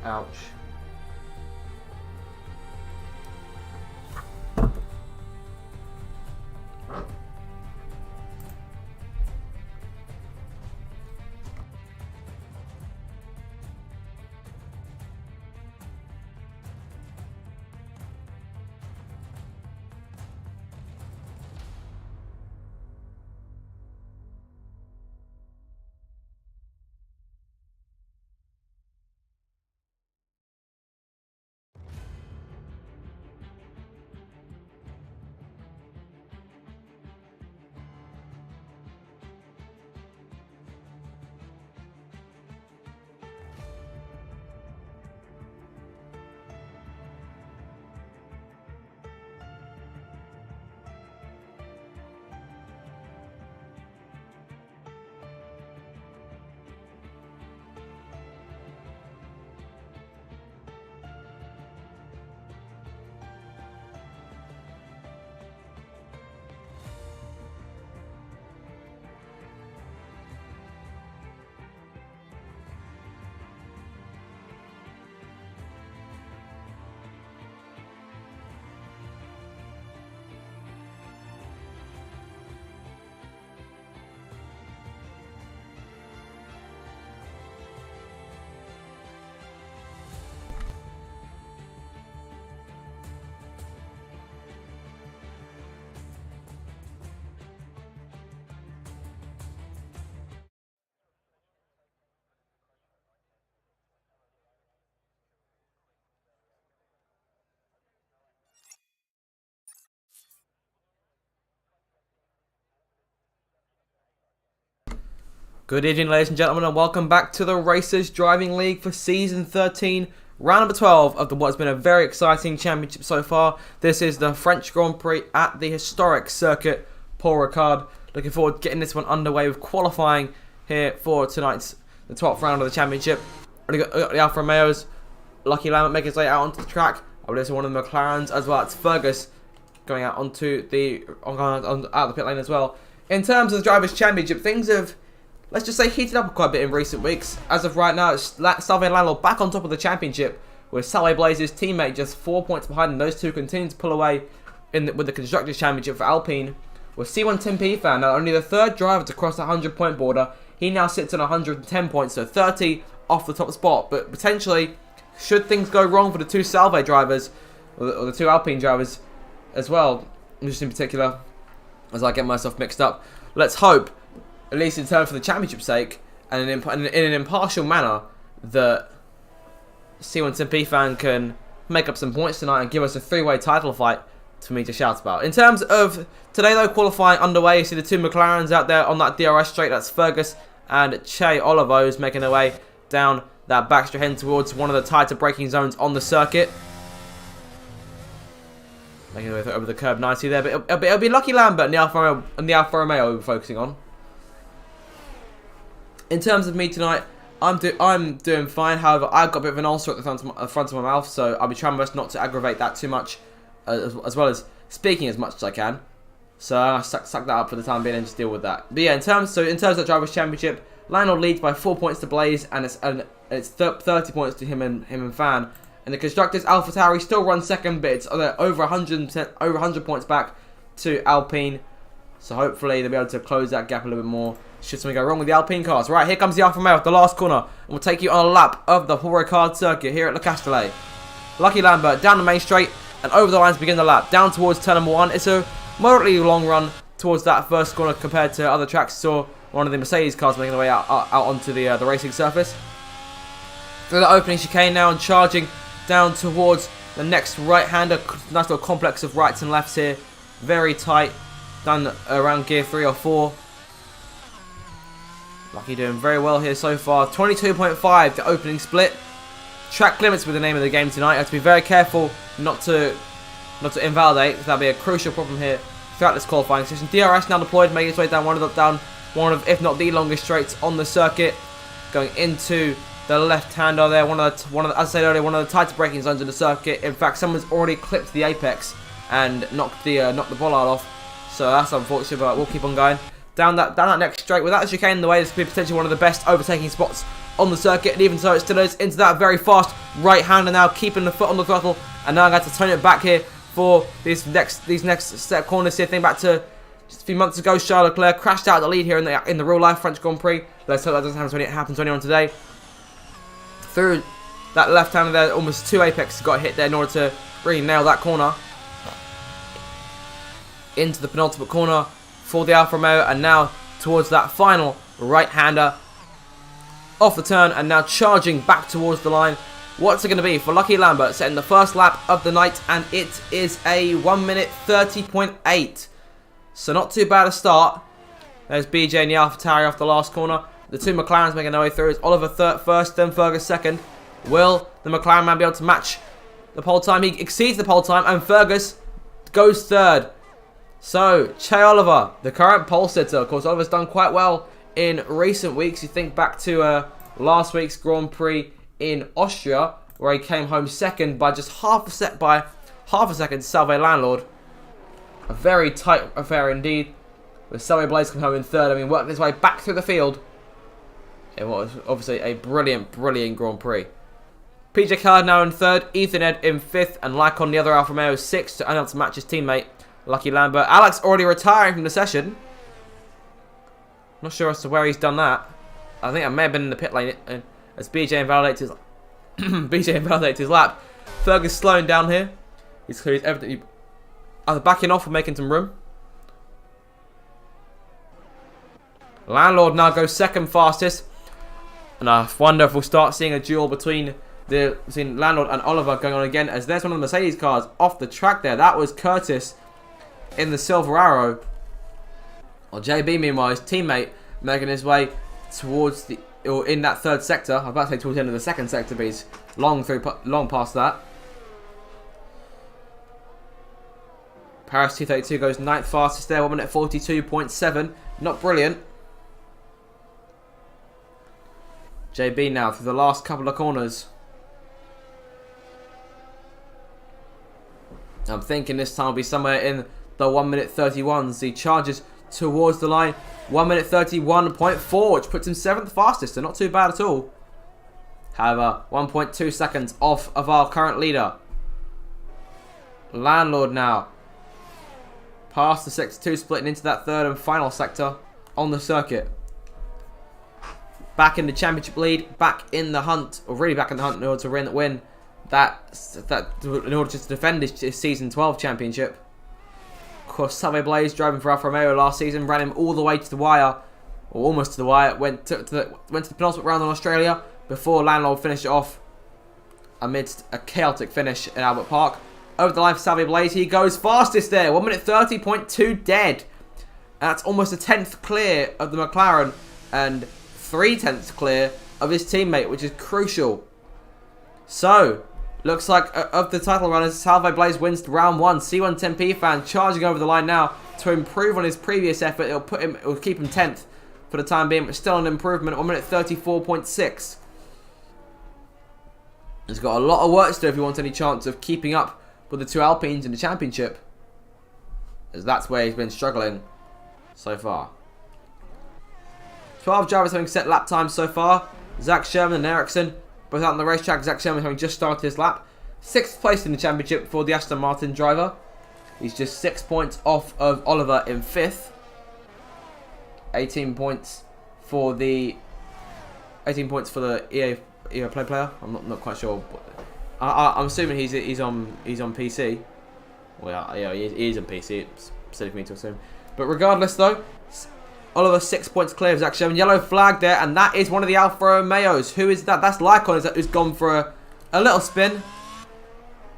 Ouch. Good evening, ladies and gentlemen, and welcome back to the Racers Driving League for Season 13, round number 12 of what's been a very exciting championship so far. This is the French Grand Prix at the historic circuit Paul Ricard. Looking forward to getting this one underway with qualifying here for tonight's the 12th round of the championship. We got the Alfa Romeos, Lucky Lambert making his way out onto the track. I believe it's one of the McLarens as well. It's Fergus going out onto the out of the pit lane as well. In terms of the Drivers' Championship, things have, let's just say, heated up quite a bit in recent weeks. As of right now, it's Salve Landau back on top of the championship, with Salve Blaze's teammate just 4 points behind him. Those two continue to pull away with the Constructors' Championship for Alpine. With C1 Tim P-Fan now only the third driver to cross the 100-point border. He now sits on 110 points, so 30 off the top spot. But potentially, should things go wrong for the two Salve drivers, or the two Alpine drivers as well, just in particular, as I get myself mixed up, let's hope, at least in terms for the championship's sake, and in an impartial manner, that C1 Tim P-Fan can make up some points tonight and give us a three-way title fight for me to shout about. In terms of today, though, qualifying underway, you see the two McLarens out there on that DRS straight. That's Fergus and Che Olivos making their way down that backstraight, heading towards one of the tighter braking zones on the circuit. Making their way over the curb nicely there, but it'll be Lucky Lambert and the Alfa Romeo we're focusing on. In terms of me tonight, I'm doing fine. However, I've got a bit of an ulcer at the front of my mouth, so I'll be trying my best not to aggravate that too much, as well as speaking as much as I can. So I'll suck that up for the time being and just deal with that. But yeah, in terms of the Drivers' Championship, Lionel leads by 4 points to Blaze, and it's 30 points to him and Fan. And the Constructors, AlphaTauri still runs second, but it's over 100 points back to Alpine. So hopefully they'll be able to close that gap a little bit more should something go wrong with the Alpine cars. Right, here comes the Alfa Romeo at the last corner, and we'll take you on a lap of the Paul Ricard circuit here at Le Castellet. Lucky Lambert down the main straight and over the lines to begin the lap. Down towards turn number 1. It's a moderately long run towards that first corner compared to other tracks. Saw one of the Mercedes cars making their way out onto the racing surface. Through the opening chicane now and charging down towards the next right-hander. Nice little complex of rights and lefts here. Very tight. Done around gear 3 or 4. Lucky doing very well here so far. 22.5 the opening split. Track limits with the name of the game tonight. You have to be very careful not to invalidate. That'll be a crucial problem here throughout this qualifying session. DRS now deployed, making its way down one of if not the longest straights on the circuit, going into the left-hander there. As I said earlier, one of the tighter braking zones in the circuit. In fact, someone's already clipped the apex and knocked the bollard off. So that's unfortunate, but we'll keep on going. Down that next straight, without the chicane in the way, this could be potentially one of the best overtaking spots on the circuit, and even so it still is into that very fast right-hander now, keeping the foot on the throttle, and now I'm going to turn it back here for these next set of corners here. Think back to just a few months ago, Charles Leclerc crashed out of the lead here in the real life French Grand Prix. Let's hope that doesn't happen to anyone today. Through that left-hander there, almost 2 apexes got hit there in order to really nail that corner. Into the penultimate corner for the Alfa Romeo, and now towards that final right-hander off the turn, and now charging back towards the line. What's it going to be for Lucky Lambert setting the first lap of the night, and it is a 1 minute 30.8. So not too bad a start. There's BJ and the AlphaTauri off the last corner. The two McLarens making their way through. It's Oliver first, then Fergus second. Will the McLaren man be able to match the pole time? He exceeds the pole time, and Fergus goes third. So, Che Oliver, the current pole sitter. Of course, Oliver's done quite well in recent weeks. You think back to last week's Grand Prix in Austria, where he came home second by just half a second to Salve Landlord. A very tight affair indeed, with Salve Blaze coming home in third. I mean, working his way back through the field in what was obviously a brilliant Grand Prix. PJ Card now in third, Ethan Ed in fifth, and Lycon, the other Alfa Romeo, sixth, to unable to match his teammate Lucky Lambert. Alex already retiring from the session. Not sure as to where he's done that. I think I may have been in the pit lane as BJ invalidates his lap. Fergus slowing down here. He's evidently either backing off or making some room. Landlord now goes second fastest, and I wonder if we'll start seeing a duel between Landlord and Oliver going on again, as there's one of the Mercedes cars off the track there. That was Curtis in the Silver Arrow. Well, JB, meanwhile, his teammate, making his way towards in that third sector. I'm about to say towards the end of the second sector, but he's long past that. Paris 232 goes 9th fastest there, 1 minute 42.7. Not brilliant. JB now through the last couple of corners. I'm thinking this time will be somewhere in the 1 minute 31s. He charges towards the line. 1 minute 31.4, which puts him 7th fastest, so not too bad at all. However, 1.2 seconds off of our current leader. Landlord now past the sector 2, splitting into that third and final sector on the circuit. Back in the championship lead, back in the hunt, or really back in the hunt in order to win that in order to defend his season 12 championship. Of course, Salve Blaze, driving for Alfa Romeo last season, ran him all the way to the wire, or almost to the wire. Went to the penultimate round in Australia before Landlord finished it off amidst a chaotic finish in Albert Park. Over the line for Salve Blaze, he goes fastest there, 1 minute 30.2 dead. That's almost a 10th clear of the McLaren and 3/10 clear of his teammate, which is crucial. So, looks like of the title runners, Salve Blaze wins round 1. C110P fan charging over the line now to improve on his previous effort. It'll keep him 10th for the time being, but still an improvement. 1 minute 34.6. He's got a lot of work to do if he wants any chance of keeping up with the two Alpines in the championship, as that's where he's been struggling so far. 12 drivers having set lap times so far. Zach Sherman and Ericsson both out on the racetrack. Zach Sherman having just started his lap. 6th place in the championship for the Aston Martin driver. He's just 6 points off of Oliver in 5th. 18 points for the EA Play player. I'm not quite sure. But I'm assuming he's on PC. Well, yeah, he is on PC. It's silly for me to assume. But regardless, though, Oliver 6 points clear of Zach Sherman. Yellow flag there, and that is one of the Alfa Romeos. Who is that? That's Lycon who's gone for a little spin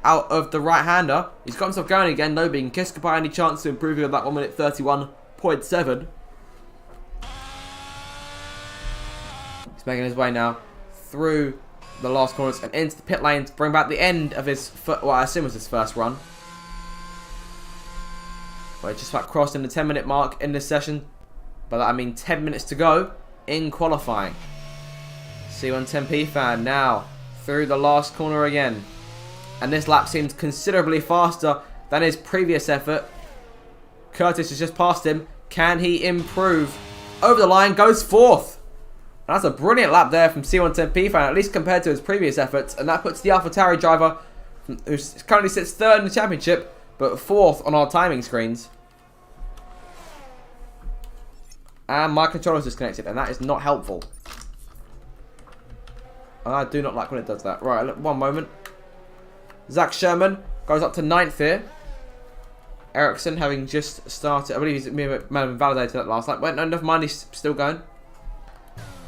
out of the right-hander. He's got himself going again, though, being kissed by any chance to improving on that 1 minute 31.7. He's making his way now through the last corners and into the pit lane to bring back the end of his, what I assume was his first run. We're just about crossing the 10-minute mark in this session. By that I mean 10 minutes to go in qualifying. C110P fan now through the last corner again. And this lap seems considerably faster than his previous effort. Curtis has just passed him. Can he improve? Over the line, goes 4th. And that's a brilliant lap there from C110P fan, at least compared to his previous efforts. And that puts the AlphaTauri driver, who currently sits 3rd in the championship, but 4th on our timing screens. And my controller's disconnected, and that is not helpful. I do not like when it does that. Right, look, one moment. Zach Sherman goes up to 9th here. Ericsson having just started. I believe he may have been validated that last lap. Wait, no, never mind, he's still going.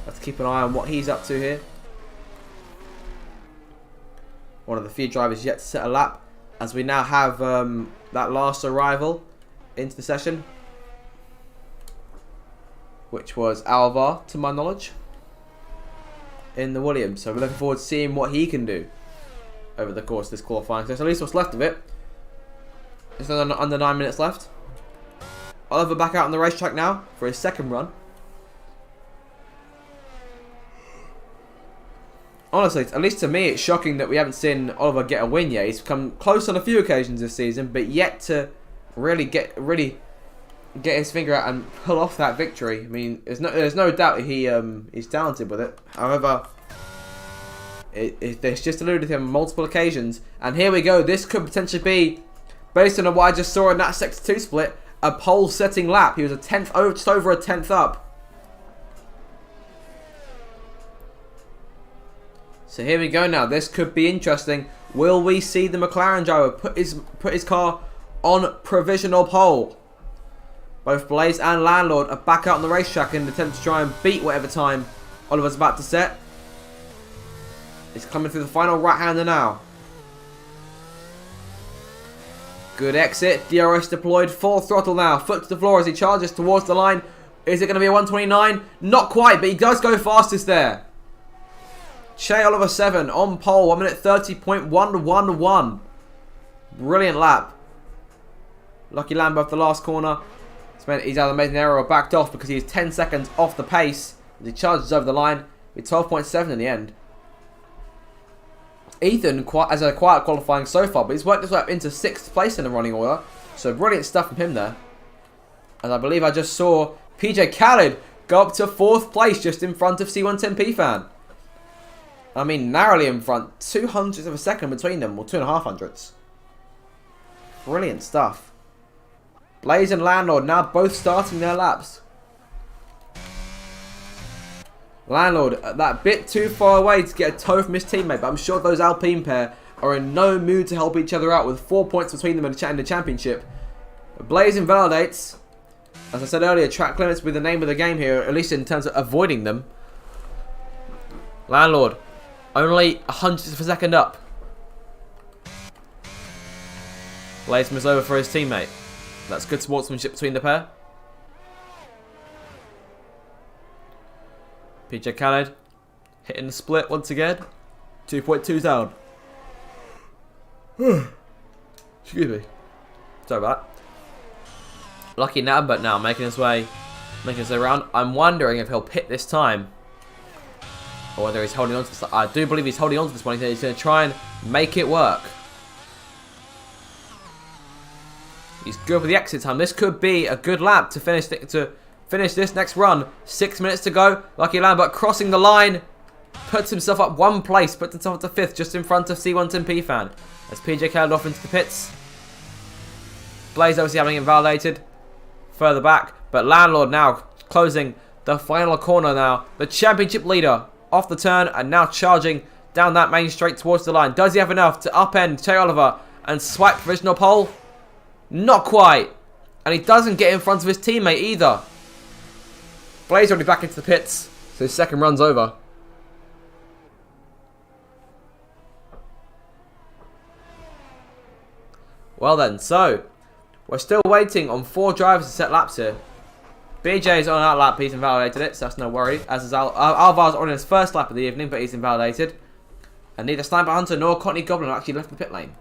Let's keep an eye on what he's up to here. One of the few drivers yet to set a lap, as we now have that last arrival into the session, which was Alvar, to my knowledge, in the Williams. So we're looking forward to seeing what he can do over the course of this qualifying. So at least what's left of it. It's under 9 minutes left. Oliver back out on the racetrack now for his 2nd run. Honestly, at least to me, it's shocking that we haven't seen Oliver get a win yet. He's come close on a few occasions this season, but yet to really get his finger out and pull off that victory. I mean, there's no doubt he's talented with it. However, it's just eluded him on multiple occasions. And here we go. This could potentially be, based on what I just saw in that Sector 2 split, a pole-setting lap. He was just over a 10th up. So here we go now. This could be interesting. Will we see the McLaren driver put his car on provisional pole? Both Blaze and Landlord are back out on the racetrack in an attempt to try and beat whatever time Oliver's about to set. It's coming through the final right-hander now. Good exit. DRS deployed. Full throttle now. Foot to the floor as he charges towards the line. Is it going to be a 129? Not quite, but he does go fastest there. Che Oliver 7 on pole. 1 minute 30.111. Brilliant lap. Lucky Lambo off the last corner. It's meant he's either made an error or backed off because he's 10 seconds off the pace as he charges over the line with 12.7 in the end. Ethan has a quiet qualifying so far, but he's worked his way up into 6th place in the running order. So brilliant stuff from him there. And I believe I just saw PJ Khaled go up to 4th place just in front of C110P fan. I mean, narrowly in front. 0.02 of a second between them, or 2.5 hundredths. Brilliant stuff. Blaze and Landlord now both starting their laps. Landlord, that bit too far away to get a tow from his teammate, but I'm sure those Alpine pair are in no mood to help each other out with 4 points between them in the championship. Blaze invalidates. As I said earlier, track limits with the name of the game here, at least in terms of avoiding them. Landlord, only 100th of a second up. Blaze moves over for his teammate. That's good sportsmanship between the pair. PJ Khaled hitting the split once again. 2.2 down. Excuse me. Sorry about that. Lucky Lambert now making his way around. I'm wondering if he'll pit this time, or whether he's holding on to this. I do believe he's holding on to this one. He's going to try and make it work. He's good with the exit time. This could be a good lap to finish this next run. 6 minutes to go. Lucky Lambert crossing the line. Puts himself up 1 place. Puts himself up to 5th just in front of C110P fan. As PJ Khaled off into the pits. Blaze obviously having invalidated. Further back. But Landlord now closing the final corner now. The championship leader off the turn and now charging down that main straight towards the line. Does he have enough to upend Che Oliver and swipe provisional pole? Not quite. And he doesn't get in front of his teammate either. Blaze already back into the pits, so his 2nd run's over. Well then, so we're still waiting on 4 drivers to set laps here. BJ's on that lap, he's invalidated it, so that's no worry. As is Alvar's on his 1st lap of the evening, but he's invalidated. And neither Sniper Hunter nor Courtney Goblin actually left the pit lane.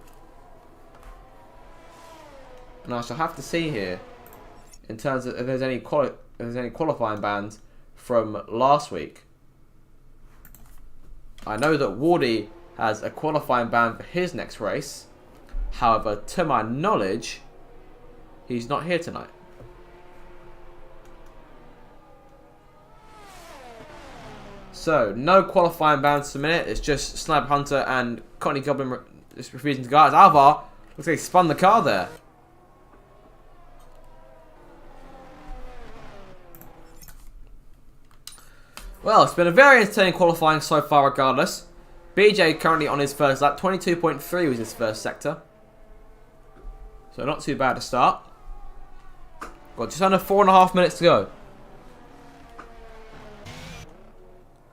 And I shall have to see here, in terms of if there's any qualifying bans from last week. I know that Wardy has a qualifying ban for his next race. However, to my knowledge, he's not here tonight. So, no qualifying bounds for a minute. It's just Sniper Hunter and Courtney Goblin just refusing to go out. Alvar looks like he spun the car there. Well, it's been a very entertaining qualifying so far regardless. BJ currently on his first lap. 22.3 was his first sector. So not too bad to start. Got just under 4.5 minutes to go.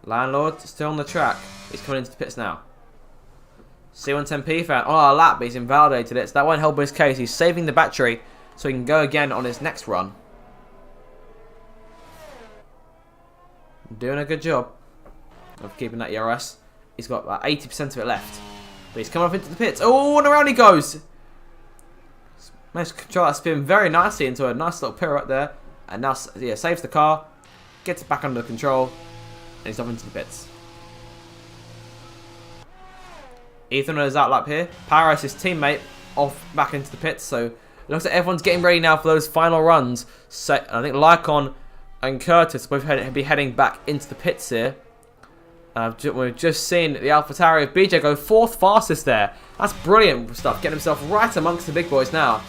Landlord still on the track. He's coming into the pits now. C110P found on a lap, but he's invalidated it. So that won't help his case. He's saving the battery so he can go again on his next run. Doing a good job of keeping that ERS. He's got about 80% of it left. But he's coming up into the pits. Oh, and around he goes. Managed to control that spin very nicely into a nice little pirouette there. And now, yeah, saves the car. Gets it back under control. And he's off into the pits. Ethan on his outlap here. Paris, his teammate, off back into the pits. So it looks like everyone's getting ready now for those final runs. So I think Lycon and Curtis both be heading back into the pits here. We've just seen the AlphaTauri of BJ go 4th fastest there. That's brilliant stuff. Getting himself right amongst the big boys now.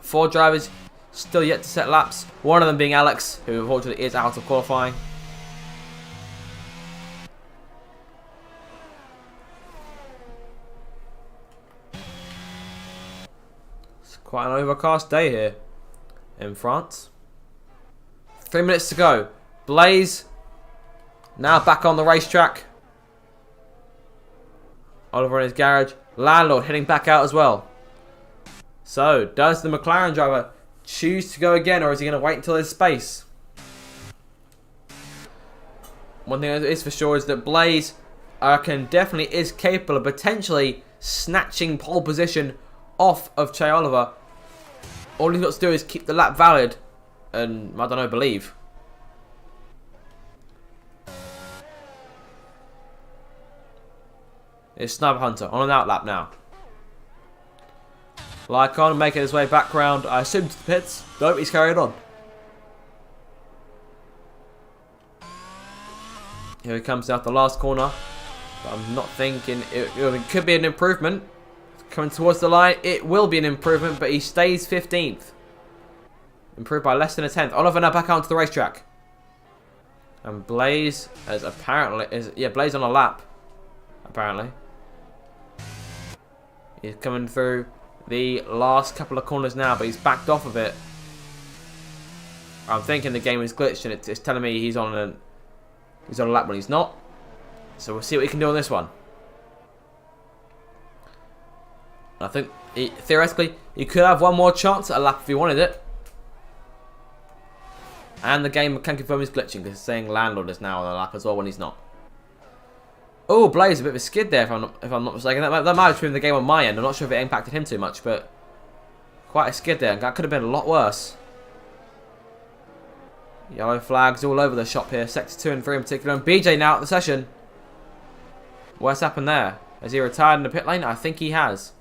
4 drivers still yet to set laps. One of them being Alex, who unfortunately is out of qualifying. It's quite an overcast day here in France. 3 minutes to go. Blaze now back on the racetrack. Oliver in his garage. Landlord heading back out as well. So, does the McLaren driver choose to go again, or is he going to wait until there's space? One thing that is for sure is that Blaze, I reckon, definitely is capable of potentially snatching pole position off of Che Oliver. All he's got to do is keep the lap valid and, I don't know, believe. It's Sniper Hunter on an outlap now. Lycon making his way back round, I assume, to the pits. Nope, he's carried on. Here he comes out the last corner. But I'm not thinking it could be an improvement. Coming towards the line, it will be an improvement, but he stays 15th. Improved by less than a 10th. Oliver now back onto the racetrack. And Blaze is Blaze on a lap. Apparently. He's coming through the last couple of corners now, but he's backed off of it. I'm thinking the game is glitched and it's telling me he's on a lap when he's not. So we'll see what he can do on this one. I think theoretically he could have one more chance at a lap if he wanted it. And the game can confirm he's glitching because it's saying Landlord is now on the lap as well when he's not. Oh, Blaze, a bit of a skid there if I'm not mistaken. That might have been the game on my end. I'm not sure if it impacted him too much, but quite a skid there. That could have been a lot worse. Yellow flags all over the shop here. Sector 2 and 3 in particular. And BJ now at the session. What's happened there? Has he retired in the pit lane? I think he has.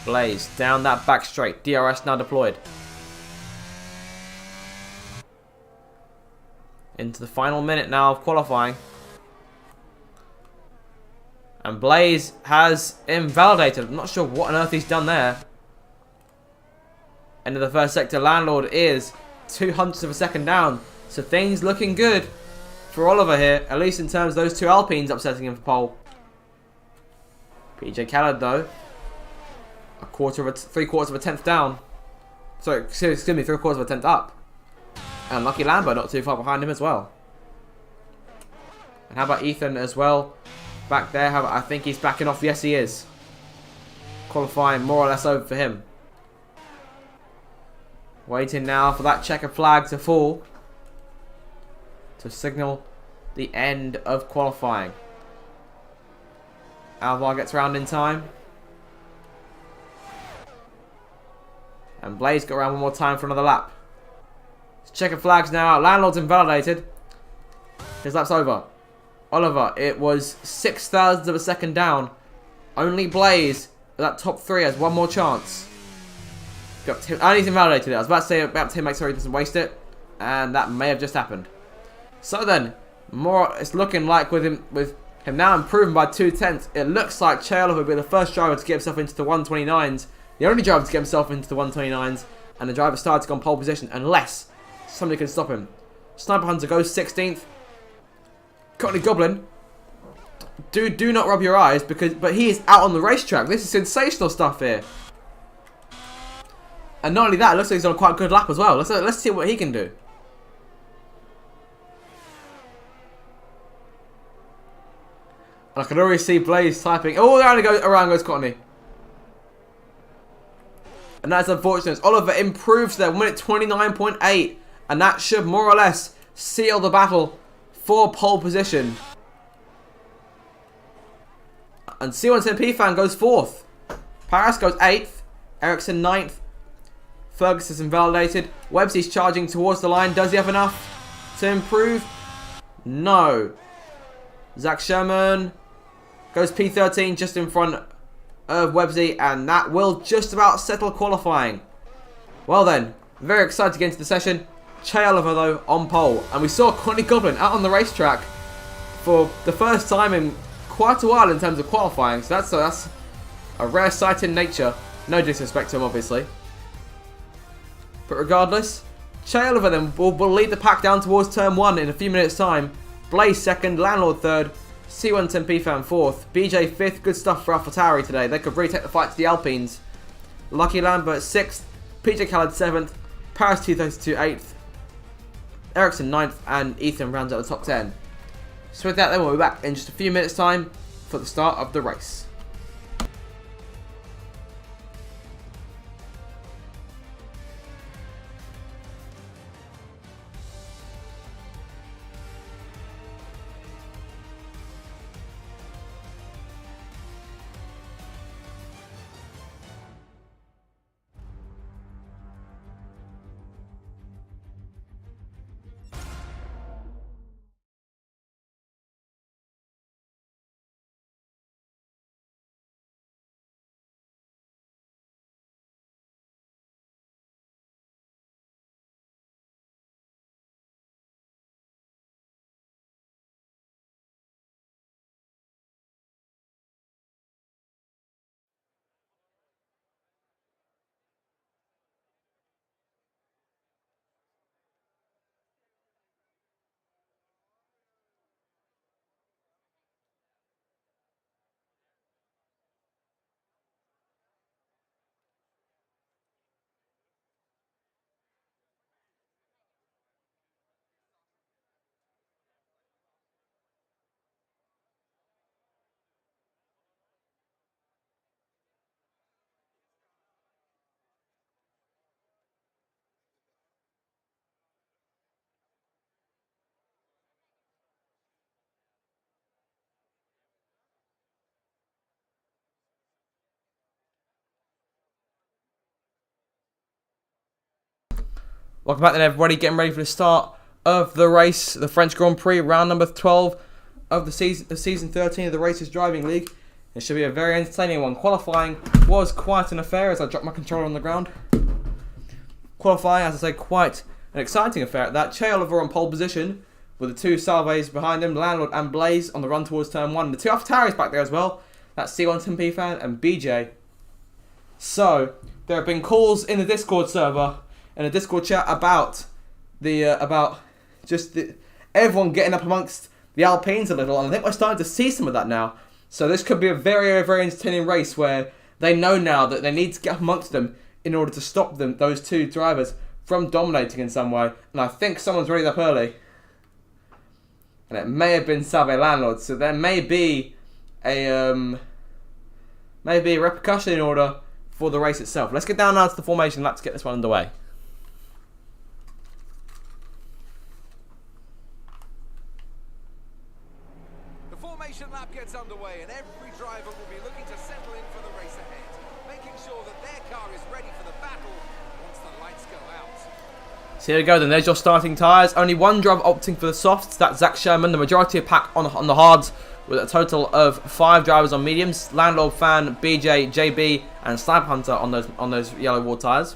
Blaze down that back straight. DRS now deployed. Into the final minute now of qualifying. And Blaze has invalidated. I'm not sure what on earth he's done there. End of the first sector. Landlord is 0.02 of a second down. So things looking good for Oliver here. At least in terms of those 2 Alpines upsetting him for pole. PJ Khaled though. 3/4 of a 10th down. Sorry, excuse me, 3/4 of a 10th up. And Lucky Lambo not too far behind him as well. And how about Ethan as well? Back there, I think he's backing off. Yes, he is. Qualifying more or less over for him. Waiting now for that checker flag to fall. To signal the end of qualifying. Alvar gets round in time. And Blaze got around one more time for another lap. Checker flags now. Landlord's invalidated. His lap's over. Oliver, it was 0.06 of a second down. Only Blaze, that top 3, has one more chance. I need to invalidate it. I was about to say about to make sure he doesn't waste it, and that may have just happened. So then, it's looking like with him now improving by 2/10, it looks like Chael will be the first driver to get himself into the 129s, the only driver to get himself into the 129s, and the driver starting on pole position unless somebody can stop him. Sniper Hunter goes 16th. Courtney Goblin, do not rub your eyes but he is out on the racetrack. This is sensational stuff here. And not only that, it looks like he's on a quite good lap as well. Let's see what he can do. And I can already see Blaze typing. Oh, around goes Courtney. And that's unfortunate. Oliver improves there, 1:29.8. And that should more or less seal the battle for pole position. And C110P fan goes 4th. Paris goes 8th. Ericsson 9th. Fergus is invalidated. Webbsy's charging towards the line. Does he have enough to improve? No. Zach Sherman goes P13 just in front of Webbsy, and that will just about settle qualifying. Well then, very excited to get into the session. Che Oliver though on pole, and we saw Courtney Goblin out on the racetrack for the first time in quite a while in terms of qualifying, so that's a rare sight in nature. No disrespect to him obviously. But regardless, Che Oliver then will lead the pack down towards turn 1 in a few minutes time. Blaze 2nd, Landlord 3rd, C110P fan 4th, BJ 5th. Good stuff for AlphaTauri today. They could really take the fight to the Alpines. Lucky Lambert 6th, PJ Khaled 7th, Paris 232 8th, Ericsson 9th, and Ethan rounds out the top 10. So with that then, we'll be back in just a few minutes time for the start of the race. Welcome back then everybody, getting ready for the start of the race, the French Grand Prix, round number 12 of the season 13 of the Racers Driving League. It should be a very entertaining one. Qualifying was quite an affair as I dropped my controller on the ground. Qualifying, as I say, quite an exciting affair at that. Che Oliver on pole position with the two Salves behind him, Landlord and Blaze on the run towards turn 1. The two AlphaTauris back there as well. That's C110P fan and BJ. So, there have been calls in the Discord server and a Discord chat about everyone getting up amongst the Alpines a little, and I think we're starting to see some of that now. So this could be a very, very entertaining race where they know now that they need to get up amongst them in order to stop those two drivers from dominating in some way. And I think someone's ready up early, and it may have been Salve Landlord. So there may be a repercussion in order for the race itself. Let's get down now to the formation lap to get this one underway. Lap gets underway and every driver will be looking to settle in for the race ahead, making sure that their car is ready for the battle once the lights go out. So here we go then, there's your starting tyres. Only one driver opting for the softs, that's Zach Sherman. The majority of pack on the hards, with a total of 5 drivers on mediums. Landlord fan, BJ, JB and Sniper Hunter on those yellow wall tyres.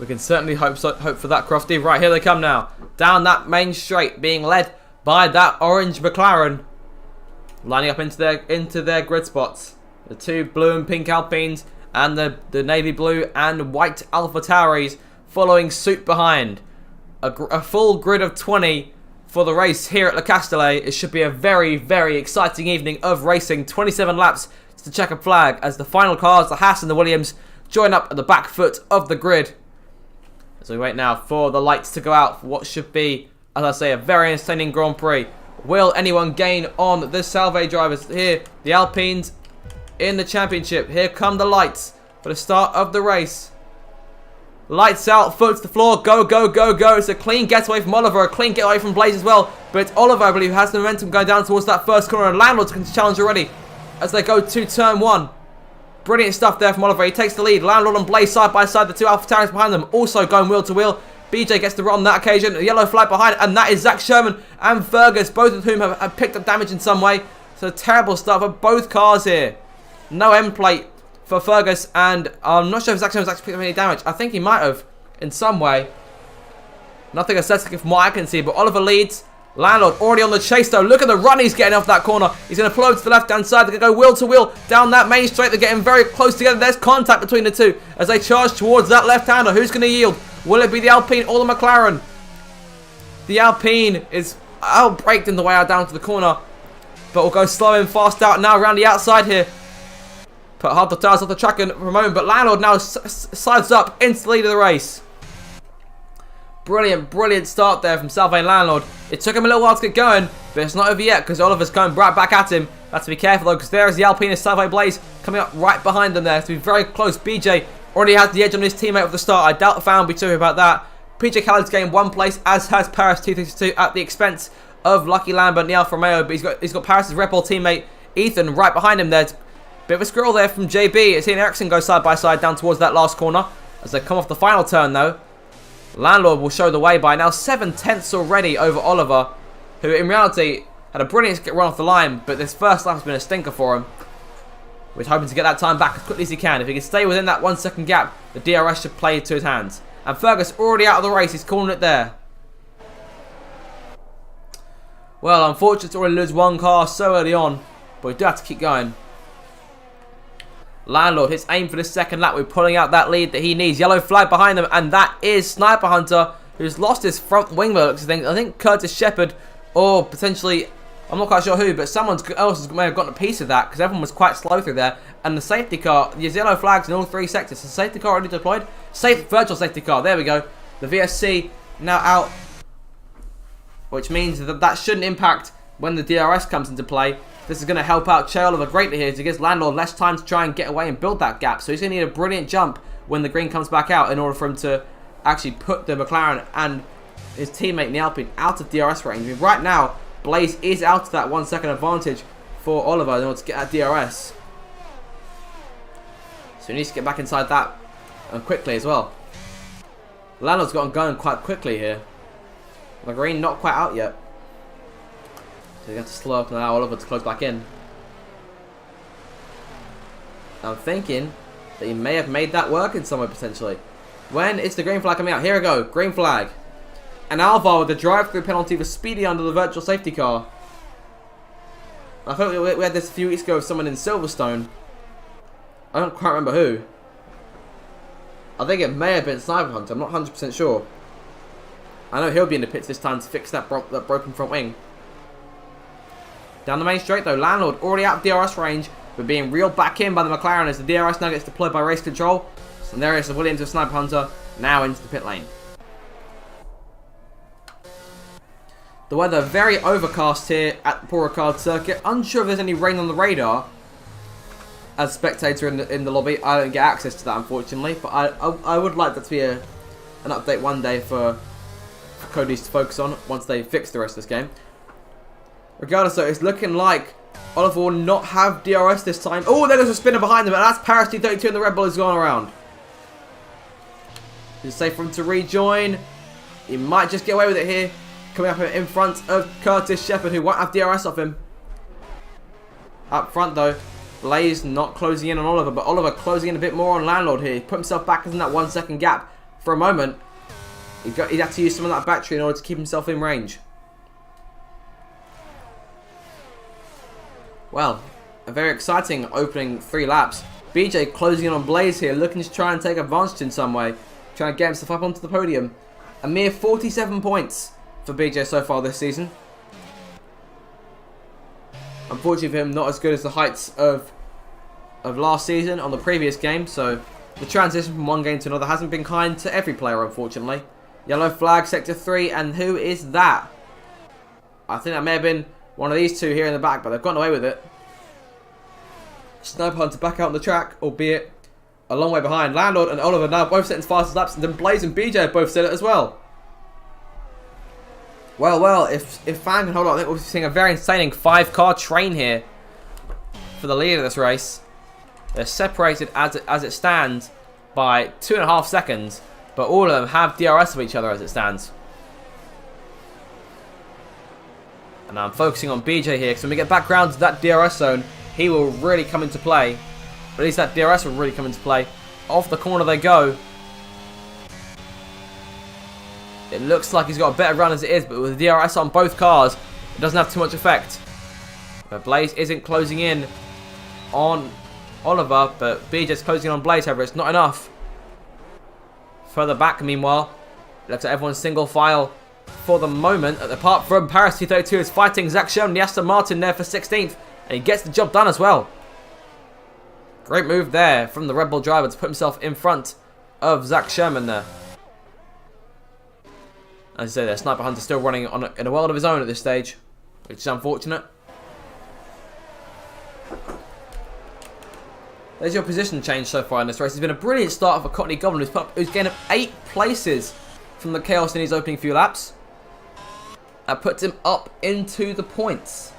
We can certainly hope for that, Crofty. Right, here they come now. Down that main straight, being led by that orange McLaren. Lining up into their grid spots. The two blue and pink Alpines and the navy blue and white Alpha Tauris following suit behind. A full grid of 20 for the race here at Le Castellet. It should be a very, very exciting evening of racing. 27 laps to the checkered flag as the final cars, the Haas and the Williams, join up at the back foot of the grid. As we wait now for the lights to go out for what should be, as I say, a very entertaining Grand Prix. Will anyone gain on the Salve drivers here? The Alpines in the championship. Here come the lights for the start of the race. Lights out, foot to the floor, go, go, go, go. It's a clean getaway from Oliver, a clean getaway from Blaze as well. But it's Oliver, I believe, who has the momentum going down towards that first corner. And Landlord's going to challenge already as they go to turn 1. Brilliant stuff there from Oliver. He takes the lead. Landlord and Blaze side by side. The two Alpha Tauris behind them also going wheel to wheel. BJ gets the run on that occasion. A yellow flag behind, and that is Zach Sherman and Fergus, both of whom have picked up damage in some way. So terrible stuff for both cars here. No end plate for Fergus, and I'm not sure if Zach Sherman's actually picked up any damage. I think he might have in some way. Nothing aesthetic from what I can see, but Oliver leads. Landlord already on the chase though. Look at the run he's getting off that corner. He's going to pull over to the left hand side. They're going to go wheel to wheel down that main straight. They're getting very close together. There's contact between the two as they charge towards that left hander. Who's going to yield? Will it be the Alpine or the McLaren? The Alpine is outbraked in the way out down to the corner, but will go slow and fast out now around the outside here. Put half the tires off the track for a moment, but Landlord now sides up into the lead of the race. Brilliant, brilliant start there from Salve Landlord. It took him a little while to get going, but it's not over yet because Oliver's going right back at him. Have to be careful though, because there is the Alpine Salve Blaze coming up right behind them there. To be very close. BJ already has the edge on his teammate at the start. I doubt the fan will be too about that. PJ Khaled's gained 1 place, as has Paris 232 at the expense of Lucky Lambert and the Alfa Romeo. But he's got Paris' Red Bull teammate Ethan right behind him there. Bit of a squirrel there from JB. It's Ian Ericsson go side by side down towards that last corner as they come off the final turn though. Landlord will show the way by now 7/10 already over Oliver, who in reality had a brilliant run off the line, but this first lap has been a stinker for him. We're hoping to get that time back as quickly as he can. If he can stay within that 1 second gap, the DRS should play to his hands. And Fergus already out of the race. He's calling it there. Well, unfortunately to already lose 1 car so early on, but we do have to keep going. Landlord hits aim for the second lap. We're pulling out that lead that he needs. Yellow flag behind them, and that is Sniper Hunter, who's lost his front wing. I think Curtis Shepherd, or potentially, I'm not quite sure who, but someone else may have gotten a piece of that because everyone was quite slow through there. And the safety car, there's yellow flags in all 3 sectors. The safety car already deployed. Virtual safety car. There we go. The VSC now out, which means that shouldn't impact when the DRS comes into play. This is going to help out Che Oliver greatly here. It gives Landlord less time to try and get away and build that gap. So he's going to need a brilliant jump when the green comes back out in order for him to actually put the McLaren and his teammate in the Alpine out of DRS range. I mean, right now, Blaze is out of that 1 second advantage for Oliver in order to get that DRS. So he needs to get back inside that and quickly as well. Landlord's got him going quite quickly here. The green not quite out yet. So you have to slow up and allow Oliver to close back in. I'm thinking that he may have made that work in some way potentially. When is the green flag coming out? Here we go, green flag. And Alvar with the drive-through penalty for speeding under the virtual safety car. I thought we had this a few weeks ago with someone in Silverstone. I don't quite remember who. I think it may have been Sniper Hunter, I'm not 100% sure. I know he'll be in the pits this time to fix that broken front wing. Down the main straight though, Landlord already out of DRS range, but being reeled back in by the McLaren as the DRS now gets deployed by race control. So there is the Williams with Sniper Hunter, now into the pit lane. The weather very overcast here at the Paul Ricard circuit. Unsure if there's any rain on the radar. As a spectator in the lobby, I don't get access to that unfortunately, but I would like that to be an update one day for Cody's to focus on once they fix the rest of this game. Regardless though, it's looking like Oliver will not have DRS this time. Oh, there goes a spinner behind them, and that's Paris 232 and the Red Bull has gone around. It's safe for him to rejoin. He might just get away with it here. Coming up in front of Curtis Shepherd, who won't have DRS off him. Up front though, Blaze not closing in on Oliver, but Oliver closing in a bit more on Landlord here. He put himself back in that 1 second gap for a moment, he'd have to use some of that battery in order to keep himself in range. Well, a very exciting opening 3 laps. BJ closing in on Blaze here, looking to try and take advantage in some way. Trying to get himself up onto the podium. A mere 47 points for BJ so far this season. Unfortunately for him, not as good as the heights of last season on the previous game. So the transition from one game to another hasn't been kind to every player, unfortunately. Yellow flag, sector 3, and who is that? I think that may have been one of these two here in the back, but they've gotten away with it. Sniper Hunter back out on the track, albeit a long way behind. Landlord and Oliver now both setting fastest laps, and then Blaze and BJ have both set it as well. Well, if Fan can hold on, I think we're seeing a very insane 5-car train here for the lead of this race. They're separated as it stands by 2.5 seconds, but all of them have DRS of each other as it stands. And I'm focusing on BJ here, because when we get back round to that DRS zone, he will really come into play. At least that DRS will really come into play. Off the corner they go. It looks like he's got a better run as it is, but with the DRS on both cars, it doesn't have too much effect. But Blaze isn't closing in on Oliver, but BJ's closing in on Blaze, however, it's not enough. Further back, meanwhile, it looks like everyone's single file for the moment. Apart from Paris 232 is fighting Zach Sherman, the Aston Martin there for 16th, and he gets the job done as well. Great move there from the Red Bull driver to put himself in front of Zach Sherman there. As I say, their Sniper Hunter still running in a world of his own at this stage, which is unfortunate. There's your position change so far in this race. It's been a brilliant start for Courtney Goblin, who's gained up 8 places from the chaos in his opening few laps. That puts him up into the points.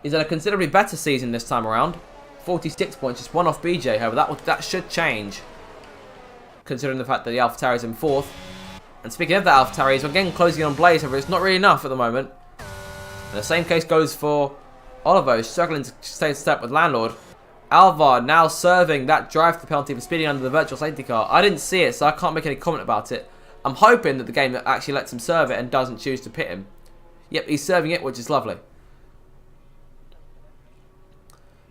He's had a considerably better season this time around. 46 points, just 1 off BJ. However, that should change, considering the fact that the AlphaTauri is in 4th. And speaking of the AlphaTauri, he's again closing on Blaze, however, it's not really enough at the moment. And the same case goes for Oliver, who's struggling to stay in step with Landlord. Alvar now serving that drive-through penalty for speeding under the virtual safety car. I didn't see it, so I can't make any comment about it. I'm hoping that the game actually lets him serve it and doesn't choose to pit him. Yep, he's serving it, which is lovely.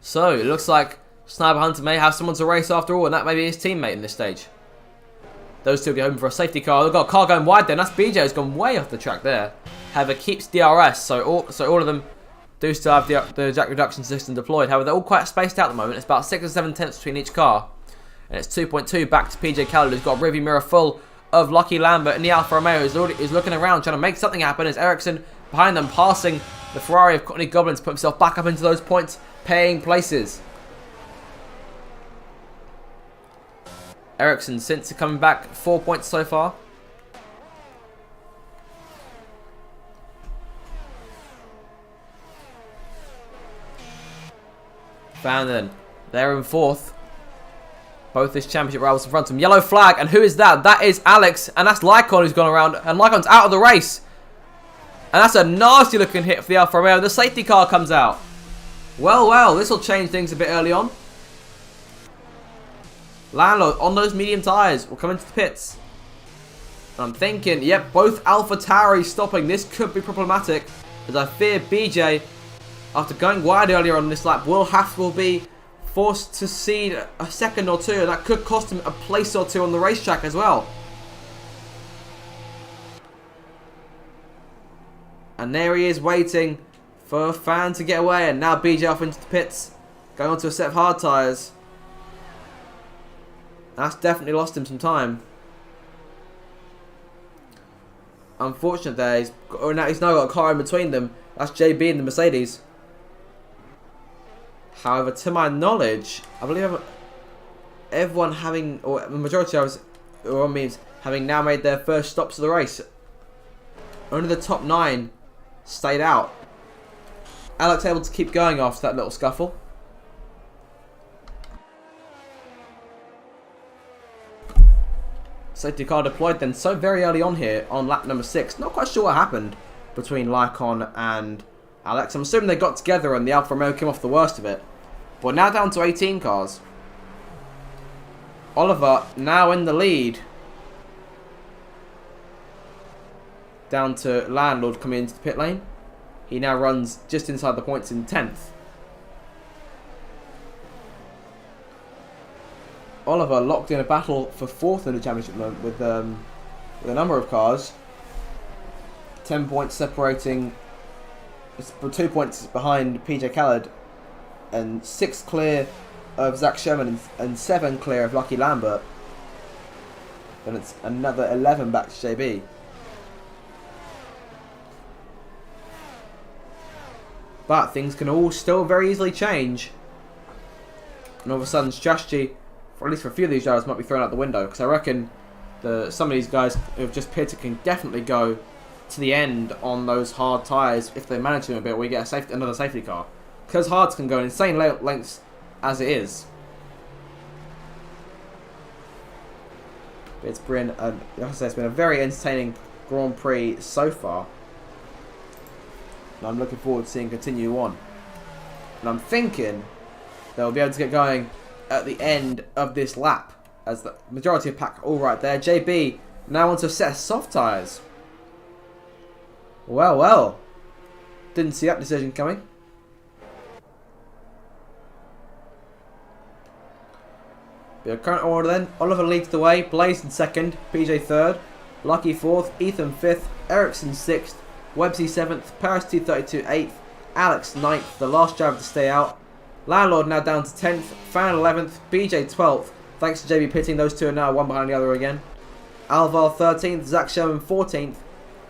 So, it looks like Sniper Hunter may have someone to race after all, and that may be his teammate in this stage. Those two will be hoping for a safety car. They've got a car going wide there, and that's BJ who's gone way off the track there. However, keeps DRS, so all of them do still have the jack reduction system deployed. However, they're all quite spaced out at the moment. It's about 6 or 7 tenths between each car. And it's 2.2 back to PJ Callard, who's got a rearview mirror full of Lucky Lambert and the Alfa Romeo, who's looking around trying to make something happen as Ericsson behind them, passing the Ferrari of Courtney Goblin to put himself back up into those points paying places. Ericsson since coming back 4 points so far. Van they're in 4th. Both his championship rivals in front of him. Yellow flag, and who is that? That is Alex, and that's Lycon who's gone around, and Lycon's out of the race. And that's a nasty looking hit for the Alfa Romeo. The safety car comes out. Well, this will change things a bit early on. Landlord on those medium tyres will come into the pits. And I'm thinking, yep, both AlphaTauri stopping. This could be problematic, as I fear BJ, after going wide earlier on this lap, will be forced to cede a second or two, and that could cost him a place or two on the racetrack as well. And there he is waiting for a fan to get away, and now BJ off into the pits, going onto a set of hard tyres. That's definitely lost him some time. Unfortunate there, he's now got a car in between them. That's JB and the Mercedes. However, to my knowledge, I believe everyone having, or the majority of us, or means having now made their first stops of the race. Only the top 9 stayed out. Alex able to keep going after that little scuffle. Safety car deployed then so very early on here on lap number 6. Not quite sure what happened between Lycon and Alex. I'm assuming they got together and the Alfa Romeo came off the worst of it. But now down to 18 cars. Oliver now in the lead. down to Landlord coming into the pit lane. He now runs just inside the points in 10th. Oliver locked in a battle for 4th in the championship with a number of cars. 10 points separating, 2 points behind PJ Khaled, and 6 clear of Zach Sherman and 7 clear of Lucky Lambert. Then it's another 11 back to JB. But things can all still very easily change. And all of a sudden strategy, for at least for a few of these drivers, might be thrown out the window. Because I reckon some of these guys who have just pitted can definitely go to the end on those hard tyres if they manage to a bit, where you get another safety car. Because hards can go in insane lengths as it is. It's been, like I said, it's been a very entertaining Grand Prix so far. And I'm looking forward to seeing continue on. And I'm thinking they'll be able to get going at the end of this lap, as the majority of pack all right there. JB now wants to set soft tyres. Well, well. Didn't see that decision coming. The current order then: Oliver leads the way, Blaze in 2nd, PJ 3rd, Lucky 4th, Ethan 5th, Ericsson 6th, Websy 7th, Paris 232 8th, Alex 9th, the last driver to stay out. Landlord now down to 10th, Fan 11th, BJ 12th, thanks to JB pitting. Those two are now one behind the other again. Alvar 13th, Zach Sherman 14th,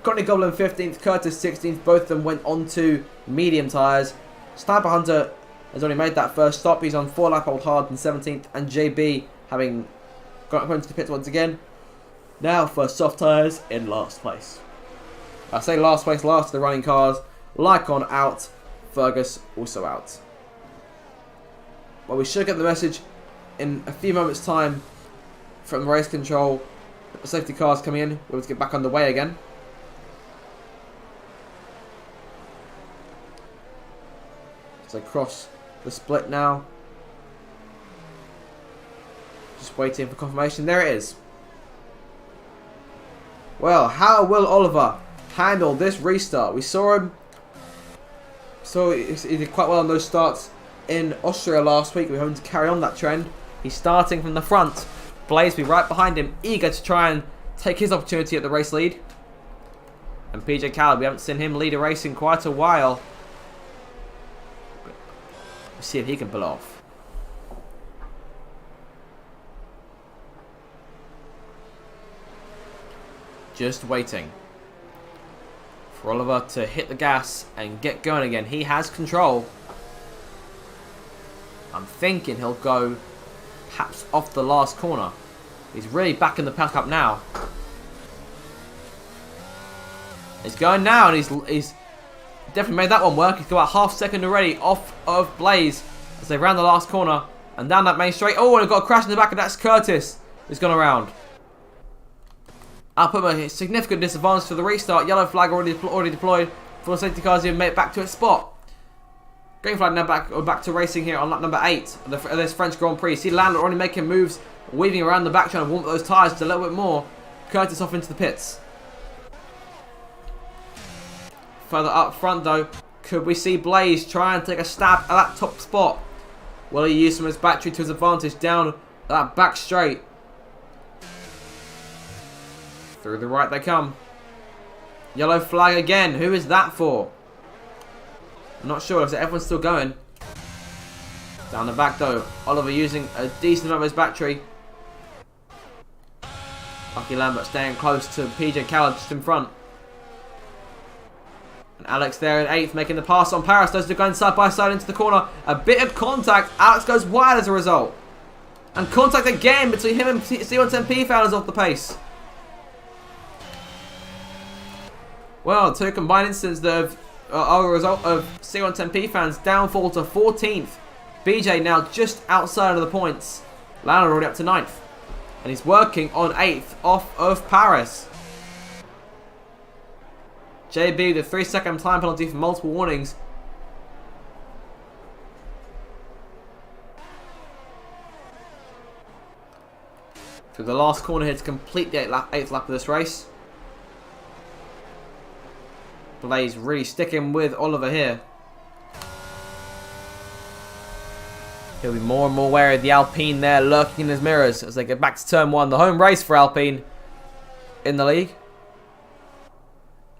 Courtney Goblin 15th, Curtis 16th, both of them went onto medium tyres. Sniper Hunter has already made that first stop. He's on 4 lap old hard in 17th, and JB having got into the pits once again. Now for soft tyres in last place. I say last place, last of the running cars. Lycon out, Fergus also out. Well, we should get the message in a few moments' time from race control. The safety cars coming in. We're able to get back underway again. So cross the split now. Just waiting for confirmation. There it is. Well, how will Oliver handle this restart? We saw him. So he did quite well on those starts in Austria last week. We're hoping to carry on that trend. He's starting from the front. Blaze will be right behind him, eager to try and take his opportunity at the race lead. And PJ Khaled, we haven't seen him lead a race in quite a while. Let's see if he can pull off. Just waiting for Oliver to hit the gas and get going again. He has control. I'm thinking he'll go perhaps off the last corner. He's really backing the pack up now. He's going now, and he's definitely made that one work. He's got about half second already off of Blaze as they round the last corner and down that main straight. Oh, and they've got a crash in the back, and that's Curtis who's gone around. I'll put him at a significant disadvantage for the restart. Yellow flag already deployed for the safety cars to make it back to its spot. Green flag now back to racing here on lap number 8 of this French Grand Prix. See Landlord already making moves, weaving around the back, trying to warm up those tyres just a little bit more. Curtis off into the pits. Further up front though, could we see Blaze try and take a stab at that top spot? Will he use some of his battery to his advantage down that back straight? Through the right they come. Yellow flag again. Who is that for? I'm not sure. Everyone's still going. Down the back though. Oliver using a decent amount of his battery. Lucky Lambert staying close to PJ Khaled just in front. And Alex there in 8th making the pass on Paris. Those two going side by side into the corner. A bit of contact. Alex goes wide as a result. And contact again between him and C110P founders off the pace. Well, two combined incidents that are a result of C110P fans' downfall to 14th. BJ now just outside of the points. Landlord already up to 9th. And he's working on 8th off of Paris. JB with a 3-second time penalty for multiple warnings. Through the last corner here to complete the 8th lap of this race. Blaze really sticking with Oliver here. He'll be more and more wary of the Alpine there, lurking in his mirrors as they get back to turn 1. The home race for Alpine in the league.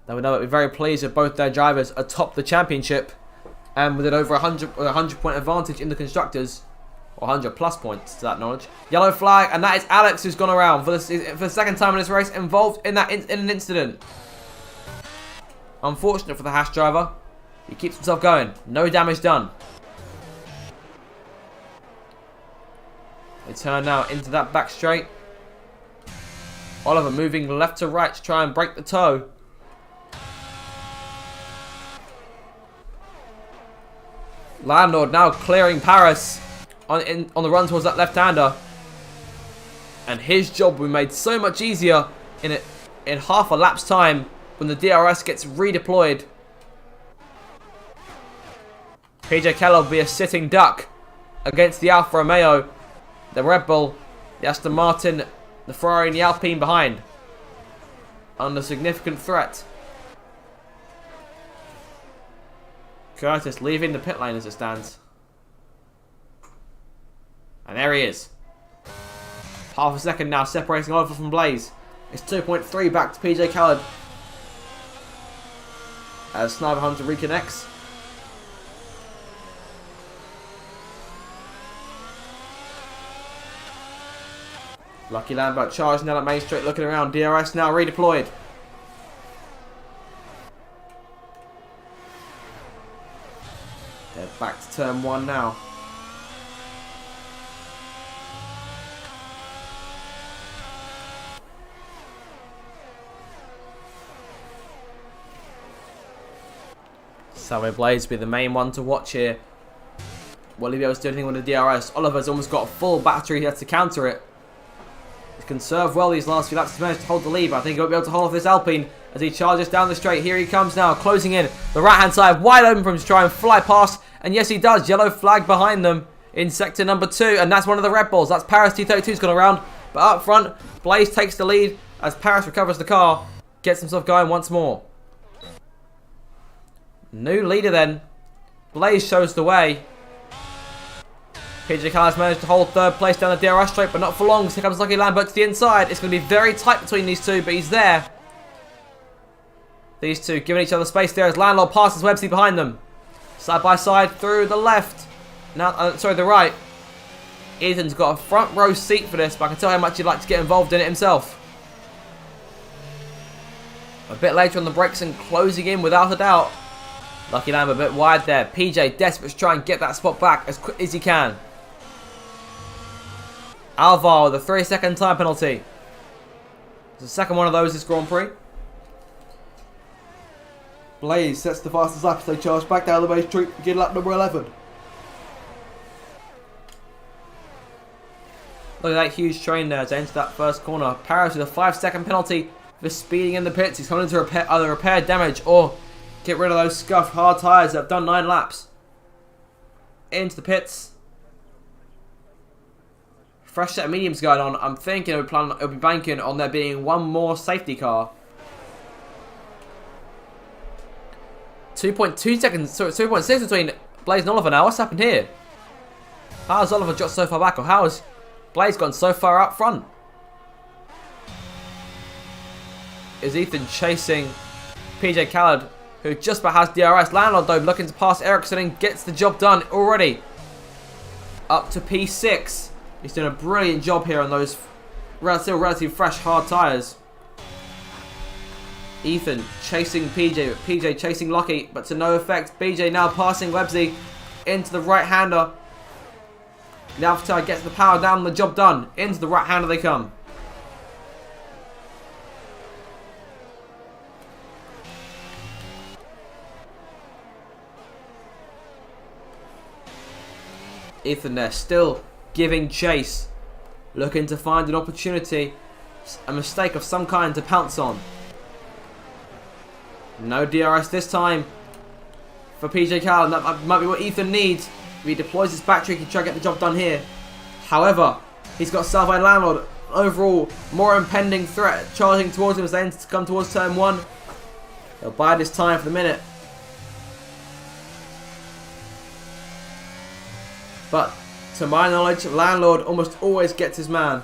They would know that we're very pleased with both their drivers atop the championship, and with it over 100 point advantage in the constructors, or 100 plus points to that knowledge. Yellow flag, and that is Alex who's gone around for the second time in this race, involved in an incident. Unfortunate for the Haas driver. He keeps himself going. No damage done. They turn now into that back straight. Oliver moving left to right to try and break the toe. Landlord now clearing Paris on the run towards that left-hander. And his job will be made so much easier in half a lap's time when the DRS gets redeployed. PJ Keller will be a sitting duck against the Alfa Romeo, the Red Bull, the Aston Martin, the Ferrari and the Alpine behind. Under significant threat. Curtis leaving the pit lane as it stands. And there he is. Half a second now separating Oliver from Blaze. It's 2.3 back to PJ Khaled. As Sniper Hunter reconnects. Lucky Lambert charging down at Main Street, looking around. DRS now redeployed. They're back to turn 1 now. Salve Blaze will be the main one to watch here. Will he be able to do anything with the DRS? Oliver's almost got a full battery here to counter it. He's conserved well these last few laps. He's managed to hold the lead, but I think he won't be able to hold off this Alpine as he charges down the straight. Here he comes now, closing in. The right-hand side wide open for him to try and fly past. And yes, he does. Yellow flag behind them in sector number 2. And that's one of the Red Bulls. That's Paris T32's gone around. But up front, Blaze takes the lead as Paris recovers the car. Gets himself going once more. New leader then. Blaze shows the way. PJ Khaled managed to hold 3rd place down the DRS straight, but not for long. So here comes Lucky Lambert to the inside. It's going to be very tight between these two, but he's there. These two giving each other space there as Landlord passes Websey behind them. Side by side through the left. Now, the right. Ethan's got a front row seat for this, but I can tell how much he'd like to get involved in it himself. A bit later on the brakes and closing in without a doubt. Lucky Lambert a bit wide there. PJ desperate to try and get that spot back as quick as he can. Alvar with a 3-second time penalty. It's the second one of those this Grand Prix. Blaze sets the fastest lap as they charge back down the main street, begin lap number 11. Look at that huge train there to enter that first corner. Paris with a 5-second penalty for speeding in the pits. He's coming to either repair damage or get rid of those scuffed hard tyres that have done 9 laps. Into the pits. Fresh set of mediums going on. I'm thinking it'll be banking on there being one more safety car. 2.2 seconds, so 2.6 between Blaze and Oliver now. What's happened here? How has Oliver dropped so far back, or how has Blaze gone so far up front? Is Ethan chasing PJ Khaled, who just about has DRS? Landlord though looking to pass Ericsson and gets the job done already. Up to P6. He's doing a brilliant job here on those still relatively fresh hard tyres. Ethan chasing PJ, PJ chasing Lucky, but to no effect. BJ now passing Websey into the right-hander. Now Alpha gets the power down, the job done. Into the right-hander they come. Ethan there still giving chase, looking to find an opportunity, a mistake of some kind to pounce on. No DRS this time for PJ Khaled. That might be what Ethan needs. If he deploys his battery, he can try to get the job done here. However, he's got Salve Landlord. Overall, more impending threat charging towards him as they come towards turn 1. He'll bide his time for the minute. But, to my knowledge, Landlord almost always gets his man.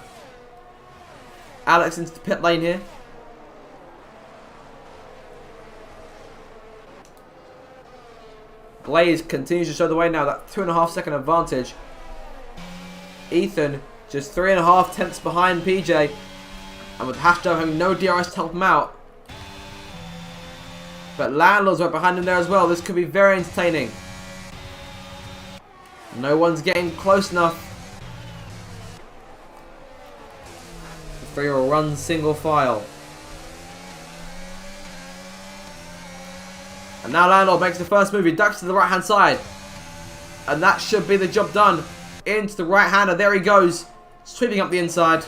Alex into the pit lane here. Blaze continues to show the way now, that 2.5 second advantage. Ethan just 3.5 tenths behind PJ. And with Hashtag having no DRS to help him out. But Landlord's right behind him there as well. This could be very entertaining. No one's getting close enough. The three will run single file. And now Landlord makes the first move. He ducks to the right hand side. And that should be the job done. Into the right hander. There he goes. Sweeping up the inside.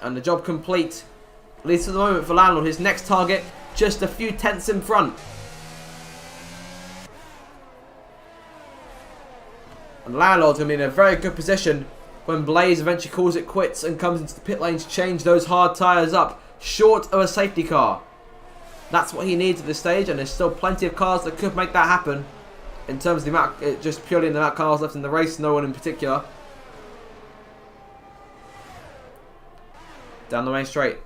And the job complete. At least for the moment for Landlord. His next target just a few tenths in front. And Landlord's going to be in a very good position when Blaze eventually calls it quits and comes into the pit lane to change those hard tyres up. Short of a safety car. That's what he needs at this stage, and there's still plenty of cars that could make that happen. In terms of the amount, just purely in the amount of cars left in the race, no one in particular. Down the main straight.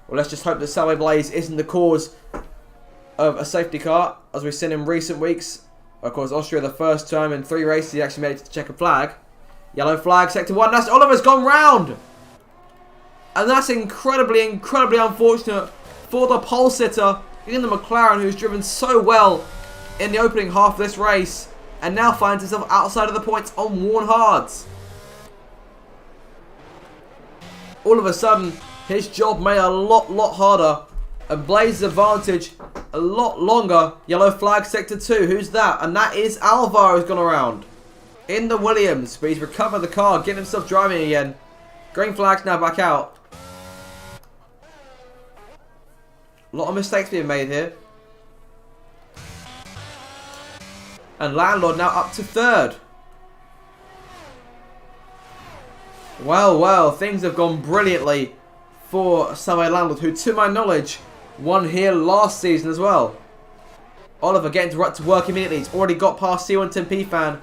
Well, let's just hope that Salway Blaze isn't the cause of a safety car, as we've seen in recent weeks. Of course, Austria, the first time in 3 races, he actually made it to the checkered flag. Yellow flag, sector 1. That's Oliver's gone round! And that's incredibly unfortunate for the pole sitter in the McLaren, who's driven so well in the opening half of this race, and now finds himself outside of the points on worn hards. All of a sudden, his job made a lot harder, and Blaze's advantage a lot longer. Yellow flag, sector 2. Who's that? And that is Alvaro who's gone around in the Williams, but he's recovered the car, getting himself driving again. Green flag's now back out. A lot of mistakes being made here. And Landlord now up to 3rd. Well, things have gone brilliantly for Salway Landlord, who, to my knowledge, won here last season as well. Oliver getting right to work immediately. He's already got past C110P fan,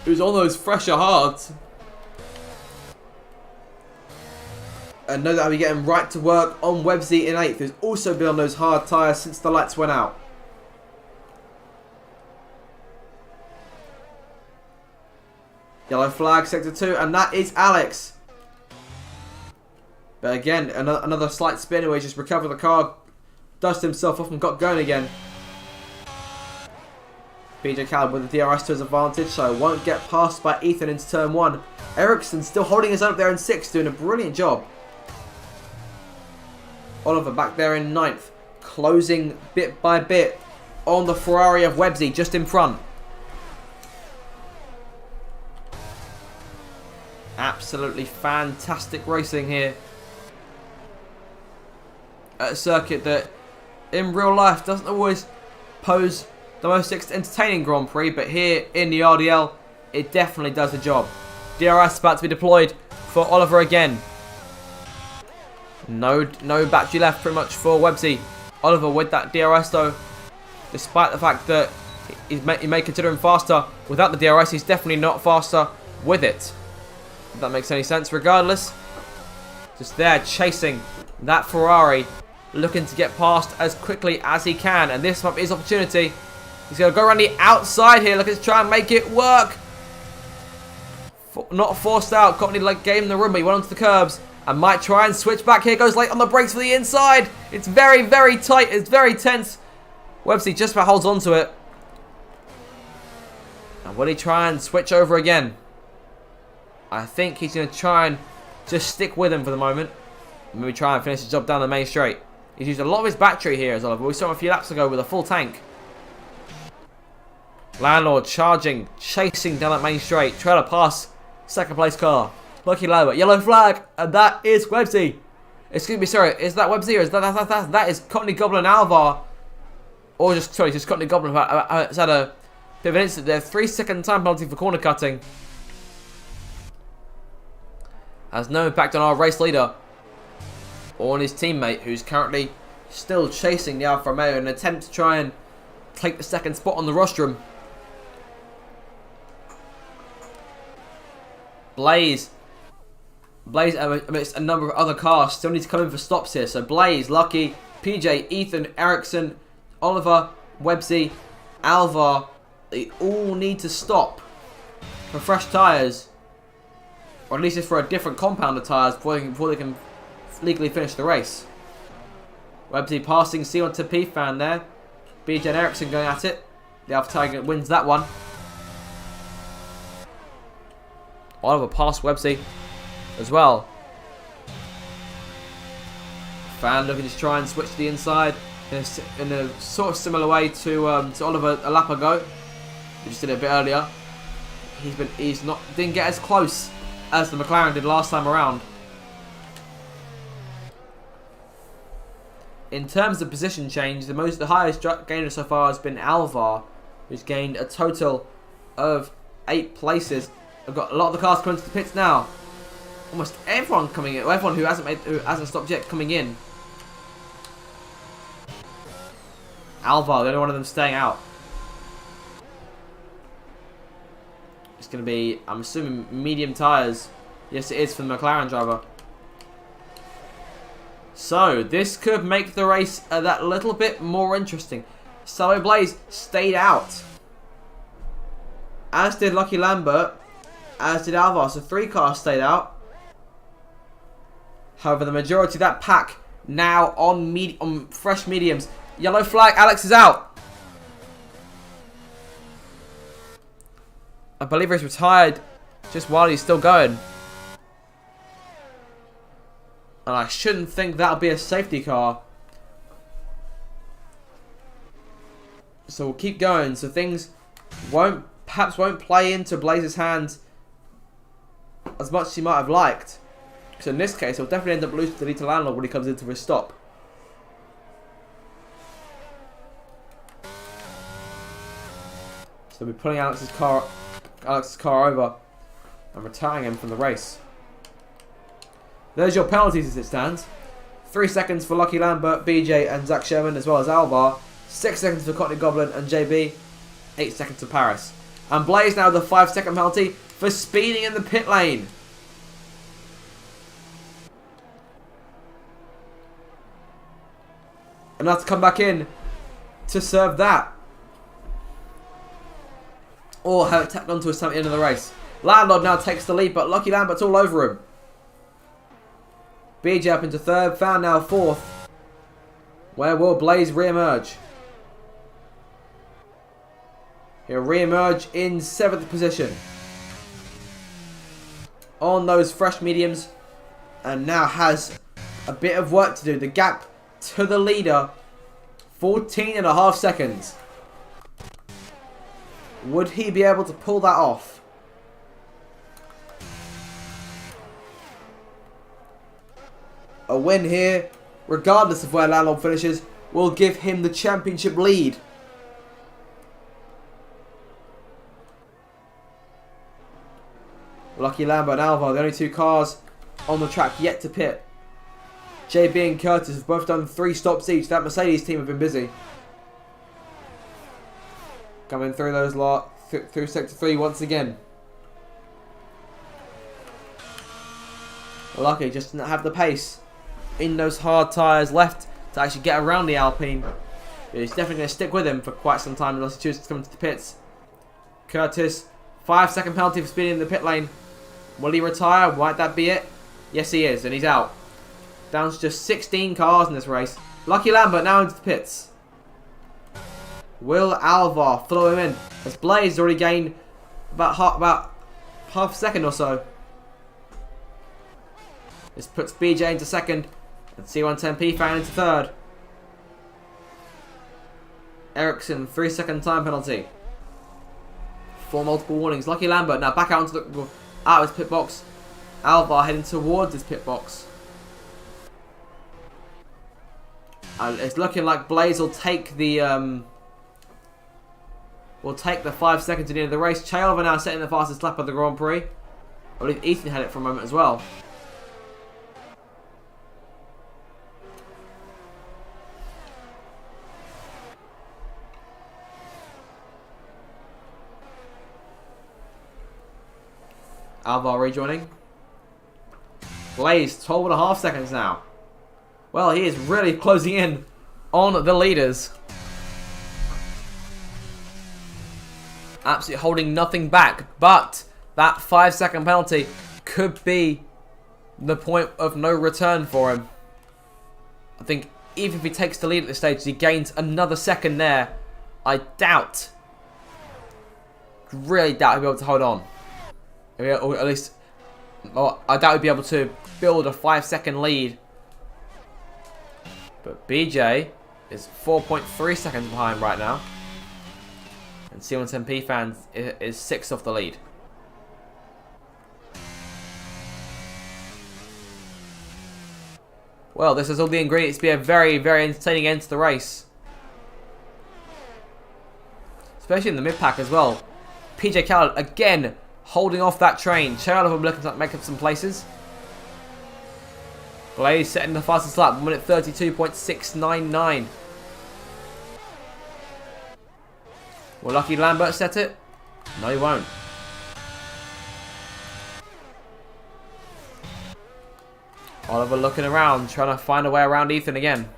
who's on those fresher hards. And know that I'll be getting right to work on Websy in 8th, who's also been on those hard tyres since the lights went out. Yellow flag, sector 2, and that is Alex. But again, another slight spin where he just recovered the car, dusted himself off and got going again. PJ Caleb with the DRS to his advantage, so won't get passed by Ethan into turn 1. Ericsson still holding his own up there in 6th, doing a brilliant job. Oliver back there in 9th, closing bit by bit on the Ferrari of Websy just in front. Absolutely fantastic racing here at a circuit that in real life doesn't always pose the most entertaining Grand Prix, but here in the RDL it definitely does the job. DRS about to be deployed for Oliver again. No battery left pretty much for Websy. Oliver with that DRS though, despite the fact that he may consider him faster without the DRS, he's definitely not faster with it. If that makes any sense. Regardless, just there chasing that Ferrari, looking to get past as quickly as he can, and this might be his opportunity. He's going to go around the outside here, looking to try and make it work. Not forced out, Courtney gave him the room, but he went onto the curbs and might try and switch back here. Goes late on the brakes for the inside. It's very tight, it's very tense. Websy just about holds on to it. And will he try and switch over again? I think he's going to try and just stick with him for the moment. Maybe try and finish the job down the main straight. He's used a lot of his battery here as Oliver. We saw him a few laps ago with a full tank. Landlord charging, chasing down that main straight. Trailer pass, second place car. Lucky lower, yellow flag, and that is Websy. Excuse me, sorry, is that Websy or is that is Courtney Goblin Alvar? Or just Courtney Goblin. It's had a bit of an incident there. 3-second time penalty for corner cutting. Has no impact on our race leader. or on his teammate, who's currently still chasing the Alfa Romeo in an attempt to try and take the second spot on the rostrum. Blaze amidst a number of other cars still need to come in for stops here. So Blaze, Lucky, PJ, Ethan, Ericsson, Oliver, Websy, Alvar, they all need to stop for fresh tyres, or at least it's for a different compound of tyres before they can legally finish the race. Websy passing C1 to P-Fan there. BJ and Ericsson going at it. The Alpha Tiger wins that one. Oliver passed Websy as well. Fan looking to try and switch to the inside in a sort of similar way to Oliver a lap ago. We just did it a bit earlier. Didn't get as close as the McLaren did last time around. In terms of position change, the highest gainer so far has been Alvar, who's gained a total of 8 places. I've got a lot of the cars coming to the pits now. Almost everyone coming in, everyone who hasn't stopped yet coming in. Alvar, the only one of them staying out. It's going to be, I'm assuming, medium tyres. Yes, it is for the McLaren driver. So, this could make the race that little bit more interesting. Salo Blaze stayed out, as did Lucky Lambert, as did Alvar. So 3 cars stayed out. However, the majority of that pack now on fresh mediums. Yellow flag, Alex is out. I believe he's retired just while he's still going. And I shouldn't think that'll be a safety car. So we'll keep going. So things perhaps won't play into Blaze's hands as much as he might have liked. So in this case, he'll definitely end up losing to the Little Landlord when he comes into his stop. So we're pulling Alex's car over and retiring him from the race. There's your penalties as it stands. 3 seconds for Lucky Lambert, BJ and Zach Sherman, as well as Alvar. 6 seconds for Courtney Goblin and JB. 8 seconds for Paris. And Blaze now with a 5-second penalty for speeding in the pit lane. And have to come back in to serve that. Or have it tacked onto us at the end of the race. Landlord now takes the lead, but Lucky Lambert's all over him. BJ up into 3rd, Fan now 4th. Where will Blaze re-emerge? He'll re-emerge in 7th position. On those fresh mediums. And now has a bit of work to do. The gap to the leader, 14.5 seconds. Would he be able to pull that off? A win here, regardless of where Landlord finishes, will give him the championship lead. Lucky Lambert and Alvar, the only 2 cars on the track yet to pit. JB and Curtis have both done 3 stops each. That Mercedes team have been busy. Coming through those through sector 3 once again. Lucky just didn't have the pace in those hard tyres left to actually get around the Alpine. But he's definitely going to stick with him for quite some time unless he chooses to come to the pits. Curtis, 5-second penalty for speeding in the pit lane. Will he retire? Might that be it? Yes, he is, and he's out. Down to just 16 cars in this race. Lucky Lambert now into the pits. Will Alvar follow him in? As Blaze already gained about half a second or so. This puts BJ into 2nd. And C110P Fan into 3rd. Ericsson, 3-second time penalty. 4 multiple warnings. Lucky Lambert now back out into out of his pit box. Alvar heading towards his pit box. And it's looking like Blaze will take the 5 seconds at the end of the race. Che Oliver now setting the fastest lap of the Grand Prix. I believe Ethan had it for a moment as well. Alvar rejoining. Blaze, 12.5 seconds now. Well, he is really closing in on the leaders. Absolutely holding nothing back. But that 5-second penalty could be the point of no return for him. I think even if he takes the lead at this stage, he gains another second there. I doubt, really doubt he'll be able to hold on. Or at least, well, I doubt he'll be able to build a 5-second lead. But BJ is 4.3 seconds behind right now. And C110P fans is 6 off the lead. Well, this has all the ingredients to be a very, very entertaining end to the race. Especially in the mid-pack as well. PJ Khaled again holding off that train. Cherylov looking to make up some places. Blaze setting the fastest lap, 1 minute 32.699. Will Lucky Lambert set it? No, he won't. Oliver looking around, trying to find a way around Ethan again.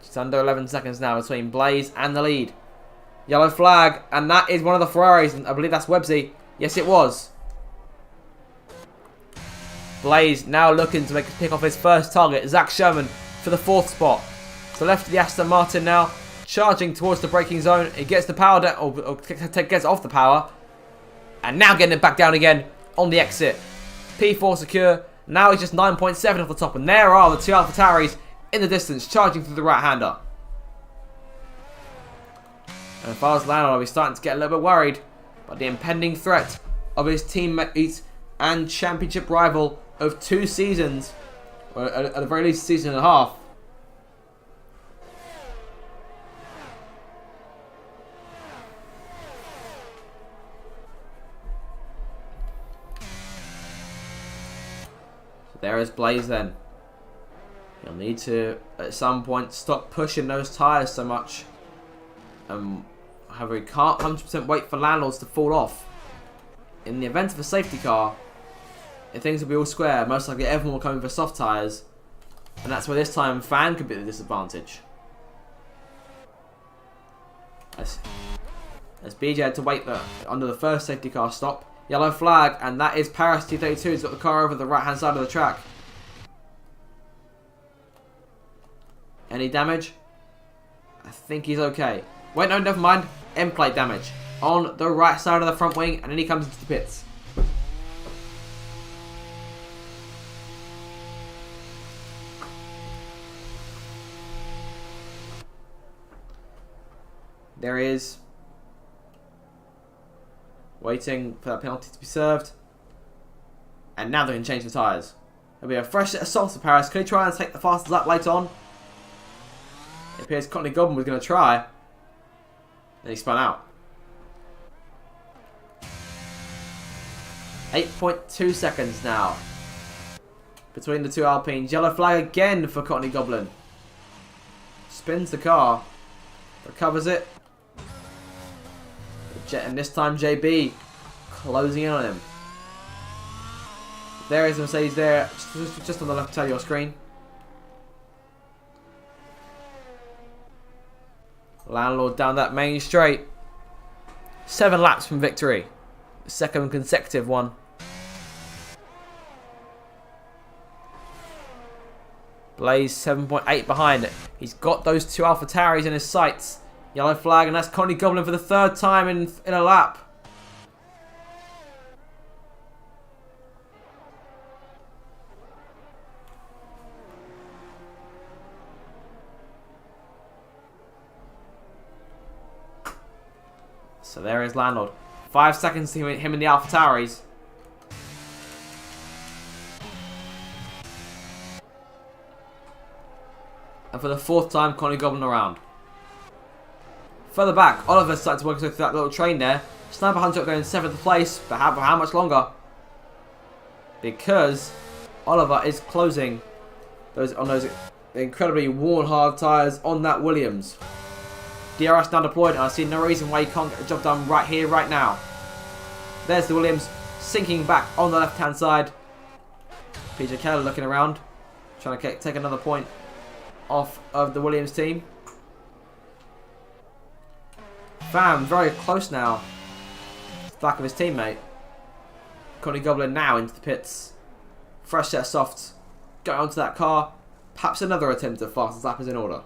Just under 11 seconds now between Blaze and the lead. Yellow flag, and that is one of the Ferraris, and I believe that's Websy. Yes, it was. Blaze now looking to pick off his first target, Zach Sherman, for the 4th spot. To the left of the Aston Martin now, charging towards the braking zone. He gets the power down, or gets off the power, and now getting it back down again on the exit. P4 secure. Now he's just 9.7 off the top, and there are the 2 AlphaTauris in the distance, charging through the right-hander. And as far as Lando, he's starting to get a little bit worried about the impending threat of his teammate and championship rival of 2 seasons, or at the very least, a season and a half. There is Blaze then. You'll need to, at some point, stop pushing those tyres so much. However, he can't 100% wait for Landlords to fall off. In the event of a safety car, if things will be all square, most likely everyone will come in for soft tyres. And that's where this time Fan could be the disadvantage. As BJ had to wait under the first safety car stop. Yellow flag, and that is Paris T32. He's got the car over the right-hand side of the track. Any damage? I think he's okay. Wait, no, never mind. End plate damage on the right side of the front wing, and then he comes into the pits. There he is. Waiting for that penalty to be served. And now they can change the tyres. There'll be a fresh set of softs for Paris. Could he try and take the fastest lap later on? It appears Courtney Godwin was going to try. Then he spun out. 8.2 seconds now between the 2 Alpines. Yellow flag again for Courtney Goblin. Spins the car. Recovers it. And this time JB closing in on him. There is Mercedes there, just on the left side of your screen. Landlord down that main straight. 7 laps from victory. The 2nd consecutive one. Blaze 7.8 behind it. He's got those 2 AlphaTauris in his sights. Yellow flag, and that's Connie Goblin for the 3rd time in a lap. So there is Landlord. 5 seconds to him in the AlphaTauris. And for the 4th time, Connie Goblin around. Further back, Oliver started to work through that little train there. Sniper Hunter going in 7th place, but how much longer? Because Oliver is closing on those incredibly worn hard tyres on that Williams. DRS now deployed, and I see no reason why he can't get the job done right here, right now. There's the Williams sinking back on the left-hand side. PJ Keller looking around, trying to take another point off of the Williams team. Pham very close now to the back of his teammate. Connie Goblin now into the pits. Fresh set of softs going onto that car. Perhaps another attempt at fastest lap is in order.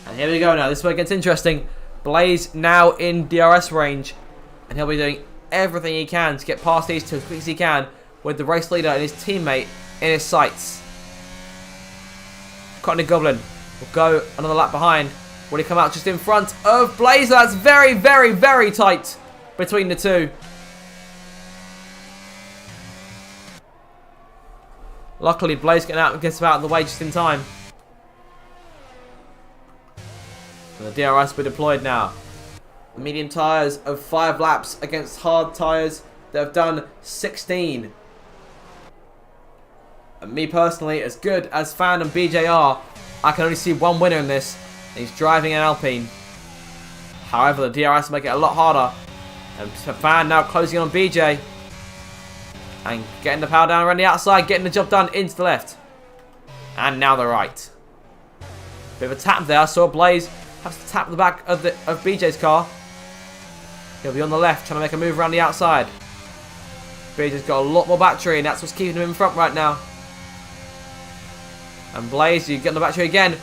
And here we go now. This is where it gets interesting. Blaze now in DRS range. And he'll be doing everything he can to get past these two as quick as he can with the race leader and his teammate in his sights. Connie Goblin will go another lap behind. Will he come out just in front of Blaze? That's very, very, very tight between the two. Luckily, Blaze getting out and gets out of the way just in time. And the DRS will be deployed now. The medium tyres of 5 laps against hard tyres that have done 16. And me personally, as good as Pham and BJ are, I can only see one winner in this. And he's driving an Alpine. However, the DRS make it a lot harder. And Pham now closing on BJ. And getting the power down around the outside, getting the job done into the left. And now the right. Bit of a tap there. I saw Blaze have to tap the back of BJ's car. He'll be on the left, trying to make a move around the outside. BJ's got a lot more battery, and that's what's keeping him in front right now. And Blaze, you get on the battery again.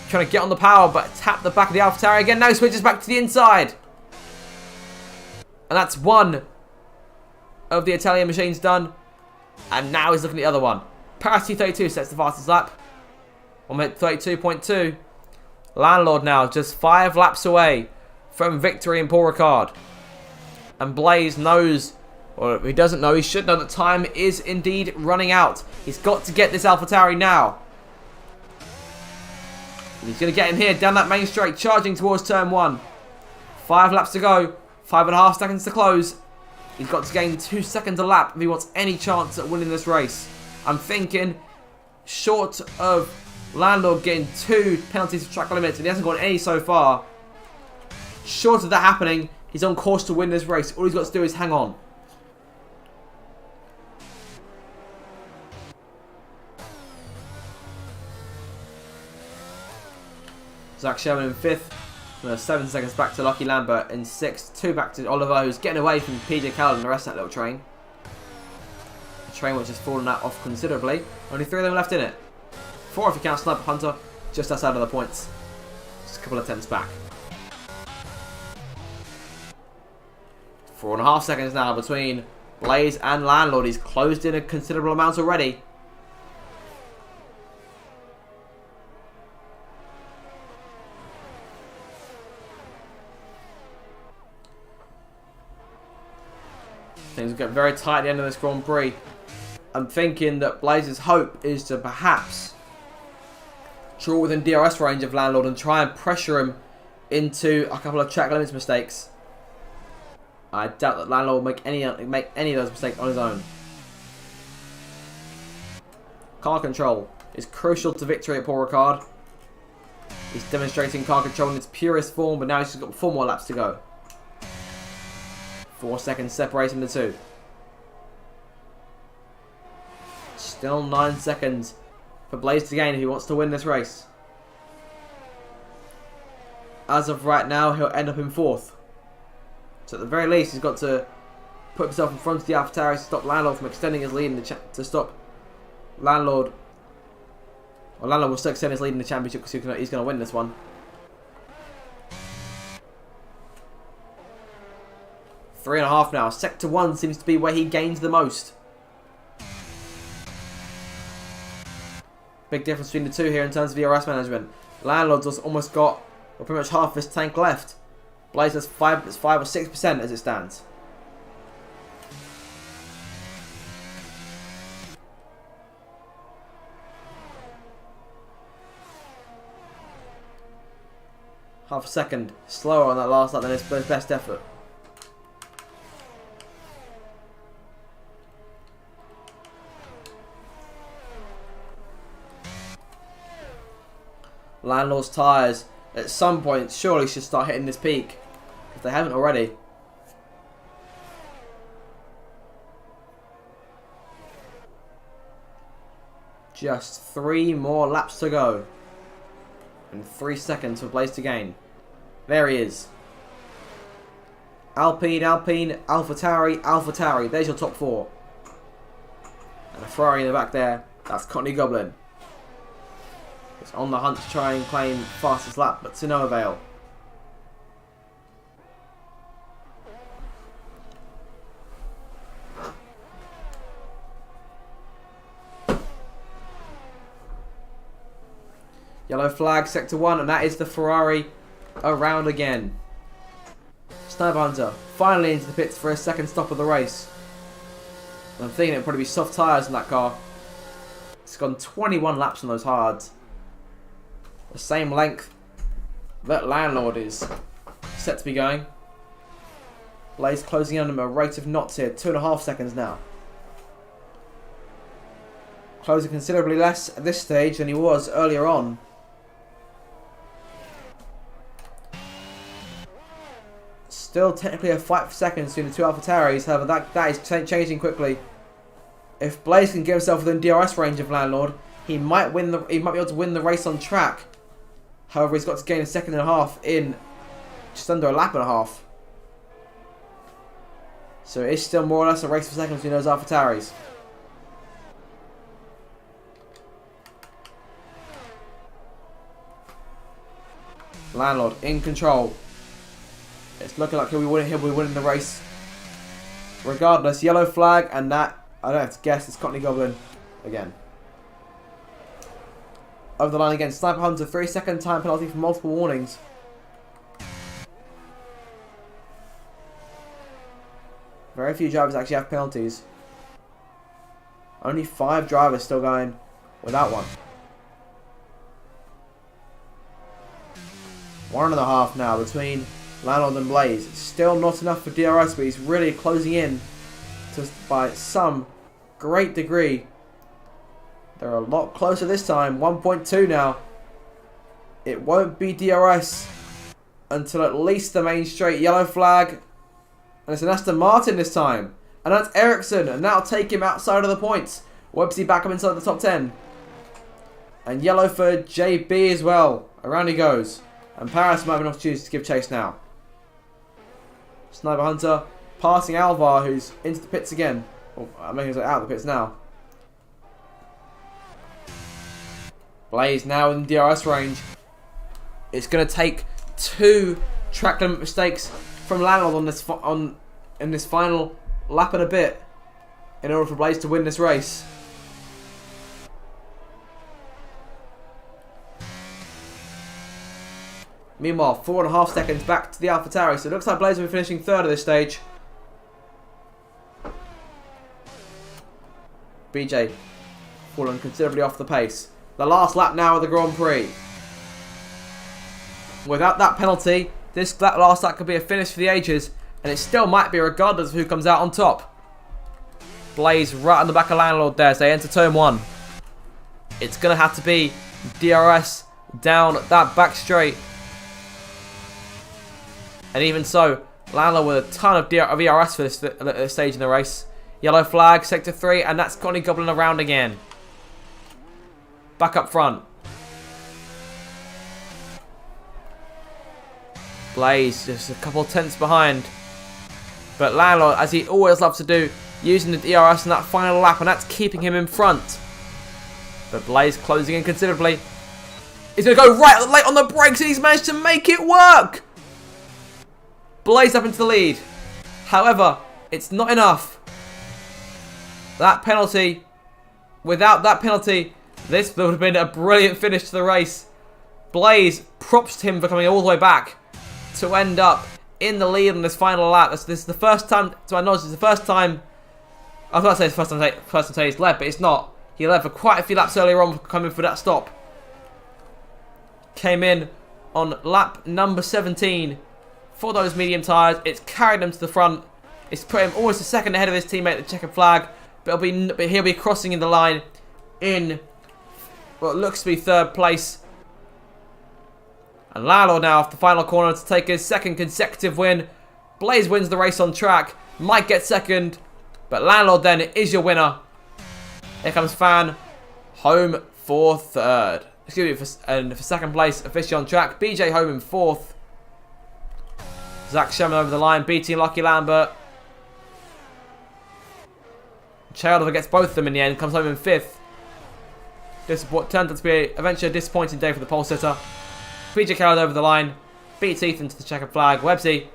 Trying to get on the power, but tap the back of the AlphaTauri again. No, switches back to the inside. And that's one of the Italian machines done. And now he's looking at the other one. Parity 32 sets the fastest lap. 1 minute 32.2. Landlord now just 5 laps away from victory in Paul Ricard. And Blaze knows, or if he doesn't know, he should know that time is indeed running out. He's got to get this AlphaTauri now. He's going to get him here down that main straight, charging towards turn 1. 5 laps to go. 5.5 seconds to close. He's got to gain 2 seconds a lap if he wants any chance at winning this race. I'm thinking, short of Landlord getting 2 penalties for track limits, and he hasn't got any so far. Short of that happening, he's on course to win this race. All he's got to do is hang on. Zach Sherman in 5th. 7 seconds back to Lucky Lambert in 6th. 2 back to Oliver, who's getting away from PJ Keller and the rest of that little train. The train which has fallen out off considerably. Only 3 of them left in it. 4 if you count Sniper Hunter, just outside of the points. Just a couple of tenths back. 4.5 seconds now between Blaze and Landlord. He's closed in a considerable amount already. Things will get very tight at the end of this Grand Prix. I'm thinking that Blaze's hope is to perhaps draw within DRS range of Landlord and try and pressure him into a couple of track limits mistakes. I doubt that Landlord will make any of those mistakes on his own. Car control is crucial to victory at Paul Ricard. He's demonstrating car control in its purest form, but now he's just got 4 more laps to go. 4 seconds separating the two. Still 9 seconds for Blaze to gain if he wants to win this race. As of right now, he'll end up in 4th. So at the very least, he's got to put himself in front of the AlphaTauri to stop Landlord from extending his lead in the to stop Landlord. Well, Landlord will still extend his lead in the championship because he's going to win this one. 3.5 now. Sector 1 seems to be where he gains the most. Big difference between the two here in terms of DRS management. Landlord's almost got pretty much half his tank left. Blaze has 5 or 6% as it stands. Half a second slower on that last lap than his best effort. Landlord's tyres at some point surely should start hitting this peak. if they haven't already. Just 3 more laps to go. And 3 seconds for Blaze to gain. There he is. Alpine, AlphaTauri, AlphaTauri. There's your top 4. And a Ferrari in the back there. That's Courtney Goblin. It's on the hunt to try and claim fastest lap, but to no avail. Yellow flag, sector 1, and that is the Ferrari around again. Sniper Hunter finally into the pits for his second stop of the race. I'm thinking it'll probably be soft tyres in that car. It's gone 21 laps on those hards. The same length that Landlord is set to be going. Blaze closing in on a rate of knots here, 2.5 seconds now. Closing considerably less at this stage than he was earlier on. Still technically a fight for seconds between the two AlphaTauris, however that is changing quickly. If Blaze can get himself within DRS range of Landlord, he might be able to win the race on track. However, he's got to gain 1.5 seconds in just under a lap and a half. So it is still more or less a race for seconds between those AlphaTauris. Landlord in control. It's looking like he'll be winning the race. Regardless, yellow flag, and that, I don't have to guess, it's Courtney Goblin again. Over the line again, Sniper Hunter, 3-second time penalty for multiple warnings. Very few drivers actually have penalties. Only 5 drivers still going without one. 1.5 now between Landlord and Blaze. Still not enough for DRS, but he's really closing in to, by some great degree. They're a lot closer this time. 1.2 now. It won't be DRS until at least the main straight. Yellow flag. And it's an Aston Martin this time. And that's Ericsson. And that'll take him outside of the points. Websy back up inside the top 10. And yellow for JB as well. Around he goes. And Paris might have an opportunity to give chase now. Sniper Hunter passing Alvar, who's into the pits again. Oh, I'm making it out of the pits now. Blaze now in DRS range. It's going to take 2 track limit mistakes from Landlord in this final lap and a bit in order for Blaze to win this race. Meanwhile, 4.5 seconds back to the AlphaTauri, so it looks like Blaze will be finishing 3rd at this stage. BJ falling considerably off the pace. The last lap now of the Grand Prix. Without that penalty, that last lap could be a finish for the ages, and it still might be regardless of who comes out on top. Blaze right on the back of Landlord there as they enter turn 1. It's going to have to be DRS down that back straight. And even so, Landlord with a ton of DRS for this stage in the race. Yellow flag, sector 3, and that's Courtney Goblin around again. Back up front. Blaze just a couple of tenths behind. But Landlord, as he always loves to do, using the DRS in that final lap, and that's keeping him in front. But Blaze closing in considerably. He's going to go right late on the brakes, and he's managed to make it work. Blaze up into the lead. However, it's not enough. That penalty, without that penalty, this would have been a brilliant finish to the race. Blaze props to him for coming all the way back to end up in the lead on this final lap. This is the first time, to my knowledge, it's the first time, I was going to say it's the first time he's led, but it's not. He led for quite a few laps earlier on coming for that stop. Came in on lap number 17 for those medium tyres. It's carried him to the front. It's put him almost a second ahead of his teammate, the checkered flag. But he'll be crossing in the line in what looks to be 3rd place. And Lalo now off the final corner to take his second consecutive win. Blaze wins the race on track. Might get second. But Landlord then is your winner. Here comes Fan. Home for third. Excuse me, for second place, officially on track. BJ home in fourth. Zach Sherman over the line, beating Lucky Lambert. Chaldover gets both of them in the end, comes home in fifth. Turned out to be eventually a disappointing day for the pole sitter. BJ carried over the line, beats Ethan to the checkered flag. Websy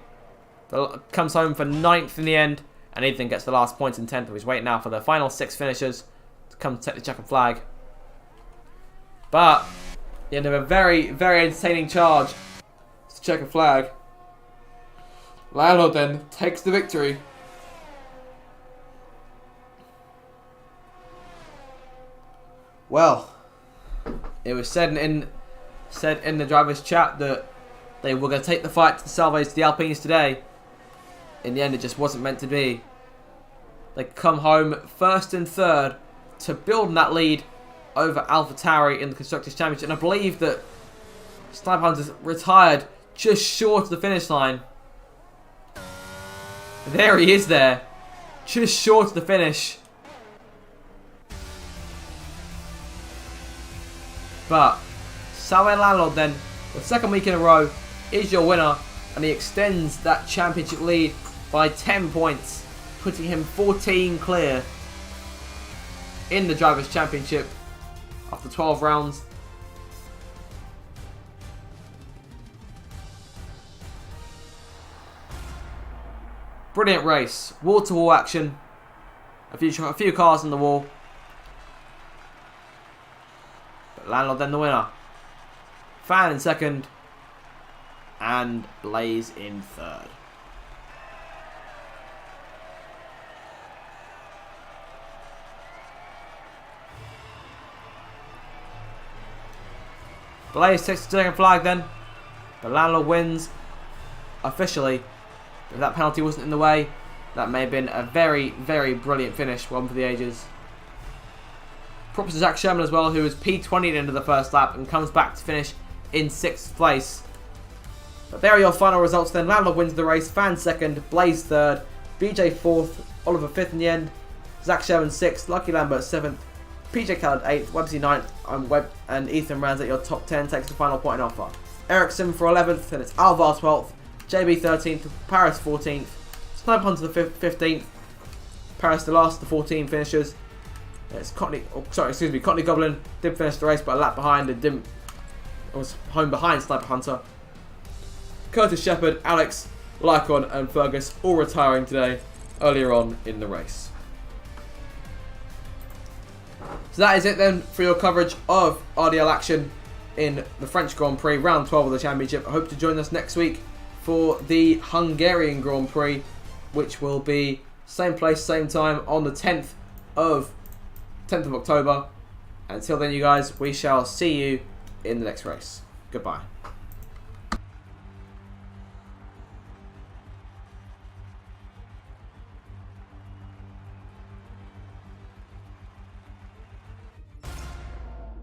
comes home for ninth in the end, and Ethan gets the last points in 10th. He's waiting now for the final 6 finishers to come take the checkered flag. But, the end of a very, very entertaining charge. It's the checkered flag. Landlord then takes the victory. Well, it was said in the drivers' chat that they were going to take the fight to the Salves to the Alpines today. In the end, it just wasn't meant to be. They come home first and third to build on that lead over AlphaTauri in the Constructors' Championship. And I believe that Sniper Hunter's retired just short of the finish line. There he is there. Just short of the finish. But Salve Landlord then, the second week in a row, is your winner. And he extends that championship lead by 10 points. Putting him 14 clear in the Drivers' Championship after 12 rounds. Brilliant race. Wall-to-wall action. A few cars on the wall. But Landlord then the winner. Fan in second. And Blaze in third. Blaze takes the second flag then. But Landlord wins officially. If that penalty wasn't in the way, that may have been a very, very brilliant finish. One for the ages. Props to Zach Sherman as well, who was P20 at the end of the first lap and comes back to finish in 6th place. But there are your final results then. Landlord wins the race, Fan second, Blaze third, BJ fourth, Oliver fifth in the end, Zach Sherman 6th, Lucky Lambert 7th, PJ Khaled 8th, Websy 9th, and Ethan rounds at your top 10, takes the final point in offer. Ericsson for 11th, and it's Alvar 12th, JB 13th, Paris 14th, Sniper Hunter the 15th, Paris the last of the 14 finishers. It's Cottney Goblin did finish the race but a lap behind and was home behind Sniper Hunter. Curtis Shepherd, Alex, Lycon and Fergus all retiring today earlier on in the race. So that is it then for your coverage of RDL action in the French Grand Prix, round 12 of the championship. I hope to join us next week for the Hungarian Grand Prix, which will be same place, same time on the 10th of October. Until then, you guys, we shall see you in the next race. Goodbye.